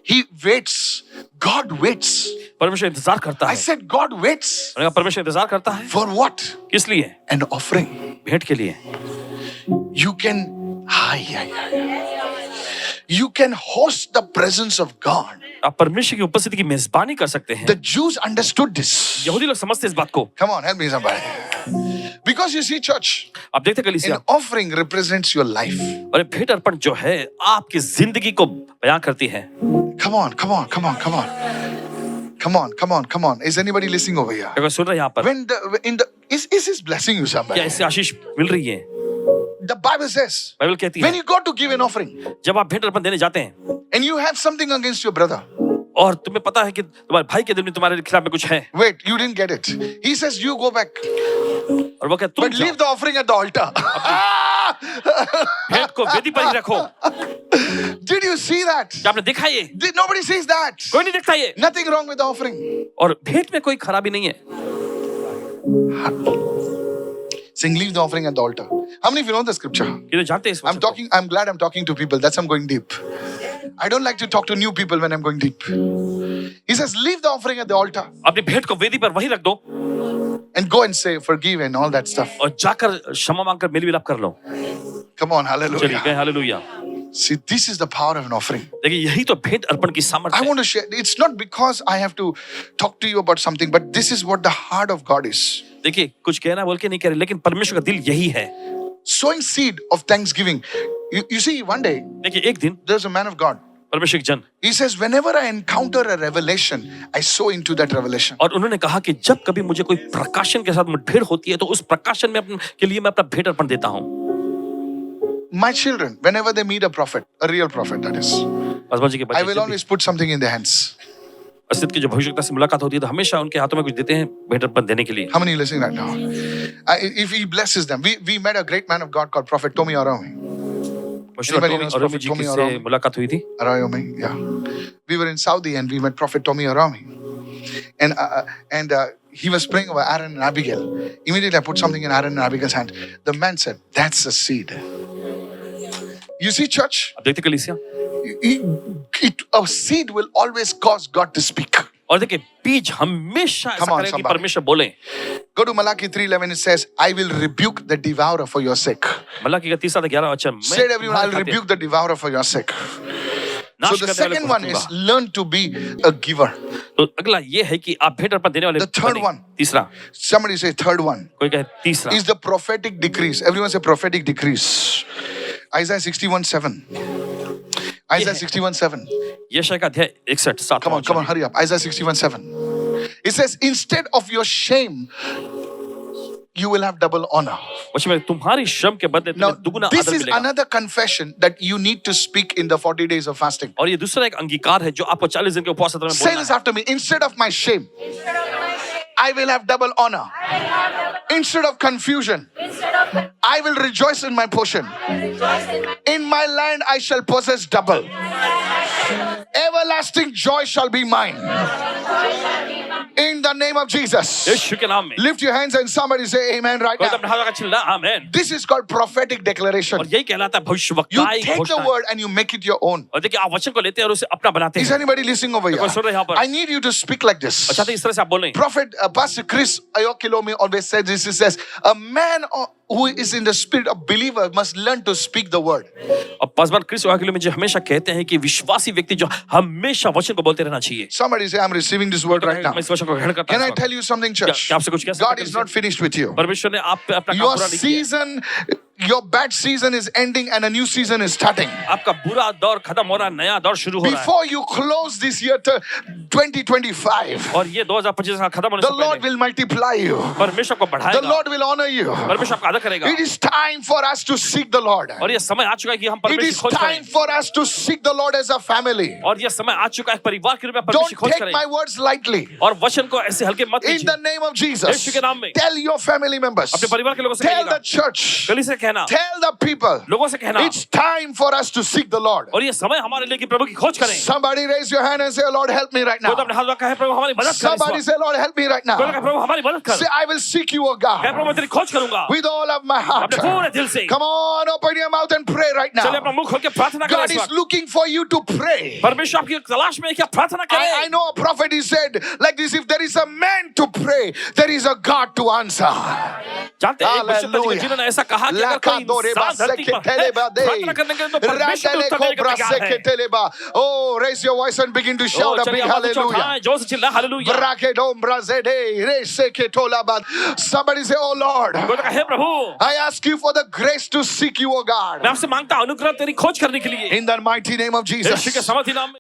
He waits. God waits. परमेश्वर इंतजार करता I है। said God waits. मैंने कहा परमेश्वर इंतजार करता है। For what? किस लिए? An offering. भेंट के लिए। You can, you can host the presence of God. आप परमेश्वर की उपस्थिति की मेजबानी कर सकते हैं। The Jews understood this. यहूदी लोग समझते इस बात को। Come on, help me somebody. Because you see, church, आप देखते an कलीसिया, offering represents your life. और ये भेंट अर्पण जो है आपकी जिंदगी को बयां करती है। Come on. Come on. Is anybody listening over here? अगर सुन रहे हैं यहाँ पर, When is this blessing you क्या somebody? इससे आशीष मिल रही है? The Bible says, बाइबल कहती when है, you go to give an offering जब आप भेंट अर्पण देने जाते हैं and you have something against your brother, और तुम्हें पता है कि तुम्हारे भाई के दिल में तुम्हारे खिलाफ में कुछ है, wait, you didn't get it. He says, you go back, और वो कहते but leave the offering at the altar. भेंट को वेदी पर ही रखो। Did you see that? क्या आपने देखा ये? Nobody sees that. कोई नहीं देखता ये। Nothing wrong with the offering. और भेंट में कोई खराबी नहीं है। Saying, leave the offering at the altar. How many of you know the scripture? ये तो जानते हैं इस वचन को। I'm glad I'm talking to people. That's why I'm going deep. I don't like to talk to new people when I'm going deep. He says, leave the offering at the altar अपनी भेंट को वेदी पर वहीं रख दो and go and say, forgive and all that stuff. और जाकर क्षमा मांगकर मेल मिलाप कर लो। Come on, चलिए hallelujah. कहें hallelujah. See, this is the power of an offering. देखिए यही तो भेंट अर्पण की सामर्थ्य I है। want to share. It's not because I have to talk to you about something, but this is what the heart of God is. देखिए कुछ कहना बोल के नहीं कह रहे, लेकिन परमेश्वर का दिल यही है। Sowing seed of thanksgiving. You see, one day, देखिए एक दिन there's a man of God. परमेश्वर के जन, He says, whenever I encounter a revelation, I sow into that revelation. और उन्होंने कहा कि जब कभी मुझे कोई प्रकाशन के साथ मुठभेड़ होती है तो उस प्रकाशन में के लिए मैं अपना भेंट अर्पण देता हूँ। My children, whenever they meet a prophet, a real prophet that is, Paswan ji के I बच्चे will जब भी always put something in their hands. अस्तित्व की जो भविष्यवक्ता से मुलाकात होती है तो हमेशा उनके हाथों में कुछ देते हैं भेंट अर्पण देने के लिए। How many are listening right now? If he blesses them, we met a great man of God called Prophet Tomi Araumi. Anybody knows और जी Prophet Tomi से Araumi? मुलाकात हुई थी। Araumi, yeah. We were in Saudi and we met Prophet Tomi Araumi. And he was praying over Aaron and Abigail. Immediately I put something in Aaron and Abigail's hand. The man said, that's a seed. You see, church, अब देखते कलीसिया, a seed will always cause God to speak. और देखिए बीज हमेशा ऐसा Come on, करेगा कि somebody. परमेश्वर बोले। Go to Malachi 3:11. It says, I will rebuke the devourer for your sake. Malachi का 3:11 वचन, Said everyone, I'll rebuke the devourer for your sake. So the second one is learn to be a giver. तो अगला ये है कि आप भेंट अर्पण देने वाले The third बने। one. तीसरा, Somebody say third one कोई कहे तीसरा, is the prophetic decrease. Everyone say prophetic decrease. Isaiah 61:7. Isaiah 61:7. यशायाह का अध्याय 61:7। Come on, hurry up. Isaiah 61:7. It says, instead of your shame, you will have double honor. उसमें तुम्हारी श्रम के बदले Now, तुम्हें दुगुना this आदर is मिलेगा। another confession that you need to speak in the 40 days of fasting. और ये दूसरा एक अंगीकार है जो आपको 40 दिन के उपवास में Say बोलना this है। after me. Instead of my shame, I will have double honor. Instead of confusion, I will rejoice in my portion. In my land, I shall possess double. Everlasting joy shall be mine. In the name of Jesus. यीशु के नाम में Lift your hands and somebody say amen right कोई now. अपने हाथ का चिल्ला आमीन। This is called prophetic declaration. और यही कहलाता है You भविष्यवक्ताई take the घोषणा। word and you make it your own. और देखिए आप वचन को लेते हैं और उसे अपना बनाते Is हैं। anybody listening over here? कोई सुन रहा है यहाँ पर? I need you to speak like this. अच्छा तो इस तरह से आप बोलें। Prophet Pastor Chris Ayokilomi always says this. He says, a man who is in the spirit of believer must learn to speak the word. और Paswan Chris ओयाखिलो मुझे हमेशा कहते हैं कि विश्वासी व्यक्ति जो हमेशा वचन को बोलते रहना चाहिए। Somebody say, I'm receiving this word right now. मैं इस वचन को ग्रहण करता Can I हूं। tell you something, church? क्या आपसे कुछ कह सकता God हूं? is not finished with you. परमेश्वर ने आप पे अपना काम Your पूरा नहीं किया। season, your bad season is ending and a new season is starting. आपका बुरा दौर खत्म हो रहा है, नया दौर शुरू हो रहा है। Before you close this year 2025, और ये 2025 साल खत्म होने the से Lord पहले will multiply you. परमेश्वर को The बढ़ाएगा, Lord will honor you. परमेश्वर आपका आदर करेगा। It is time for us to seek the Lord. और ये समय आ चुका है कि हम It परमेश्वर is की खोज time करें। for us to seek the Lord as a family. और ये समय आ चुका है परिवार के रूप में Don't परमेश्वर की खोज take करें। my words lightly. और वचन को ऐसे हल्के मत In the लीजिए। name of यीशु Jesus, के नाम में tell your family members, अपने परिवार के लोगों से tell कहिएगा, the church, गली से कहना, tell the people, लोगों से कहना, it's time for us to seek the Lord. और ये समय हमारे लिए कि प्रभु की खोज करें। Somebody raise your hand and say, Lord, help me right कोई तो now. अपने हाथ में कहे प्रभु हमारी मदद कर इस Somebody वक्त। say, Lord, help me right कोई तो now. कहे प्रभु हमारी मदद कर। Say, I will seek you, O कहे God, प्रभु मैं तेरी खोज करूंगा with all of my heart. अपने पूरे दिल से। Come on, open your mouth and pray right चलिए now. अपना मुंह खोल के प्रार्थना करें God इस is वक्त। looking for you to pray. परमेश्वर आपकी तलाश में है कि आप प्रार्थना I करें। know a prophet, he said like this, if there is a man to pray, there is a God to answer. जानते हैं एक विशुद्ध जिन्होंने ऐसा कहा कि अगर कोई इंसान धरती पर है, प्रार्थना करने के लिए तो परमेश्वर ने उत्तर देने के लिए तैयार है। Oh, raise your voice and begin to shout a चलिए big आवाज ऊंचा hallelujah. उठाएं, जोर से चिल्लाएं hallelujah. Brakedom brazede, reseketolabad. Somebody say, oh Lord, कोई तो कहे हे प्रभु I ask you for the grace to seek you, O मैं God. आपसे मांगता हूं अनुग्रह तेरी खोज करने के लिए। In the mighty name of यीशु के Jesus. समर्थी नाम में।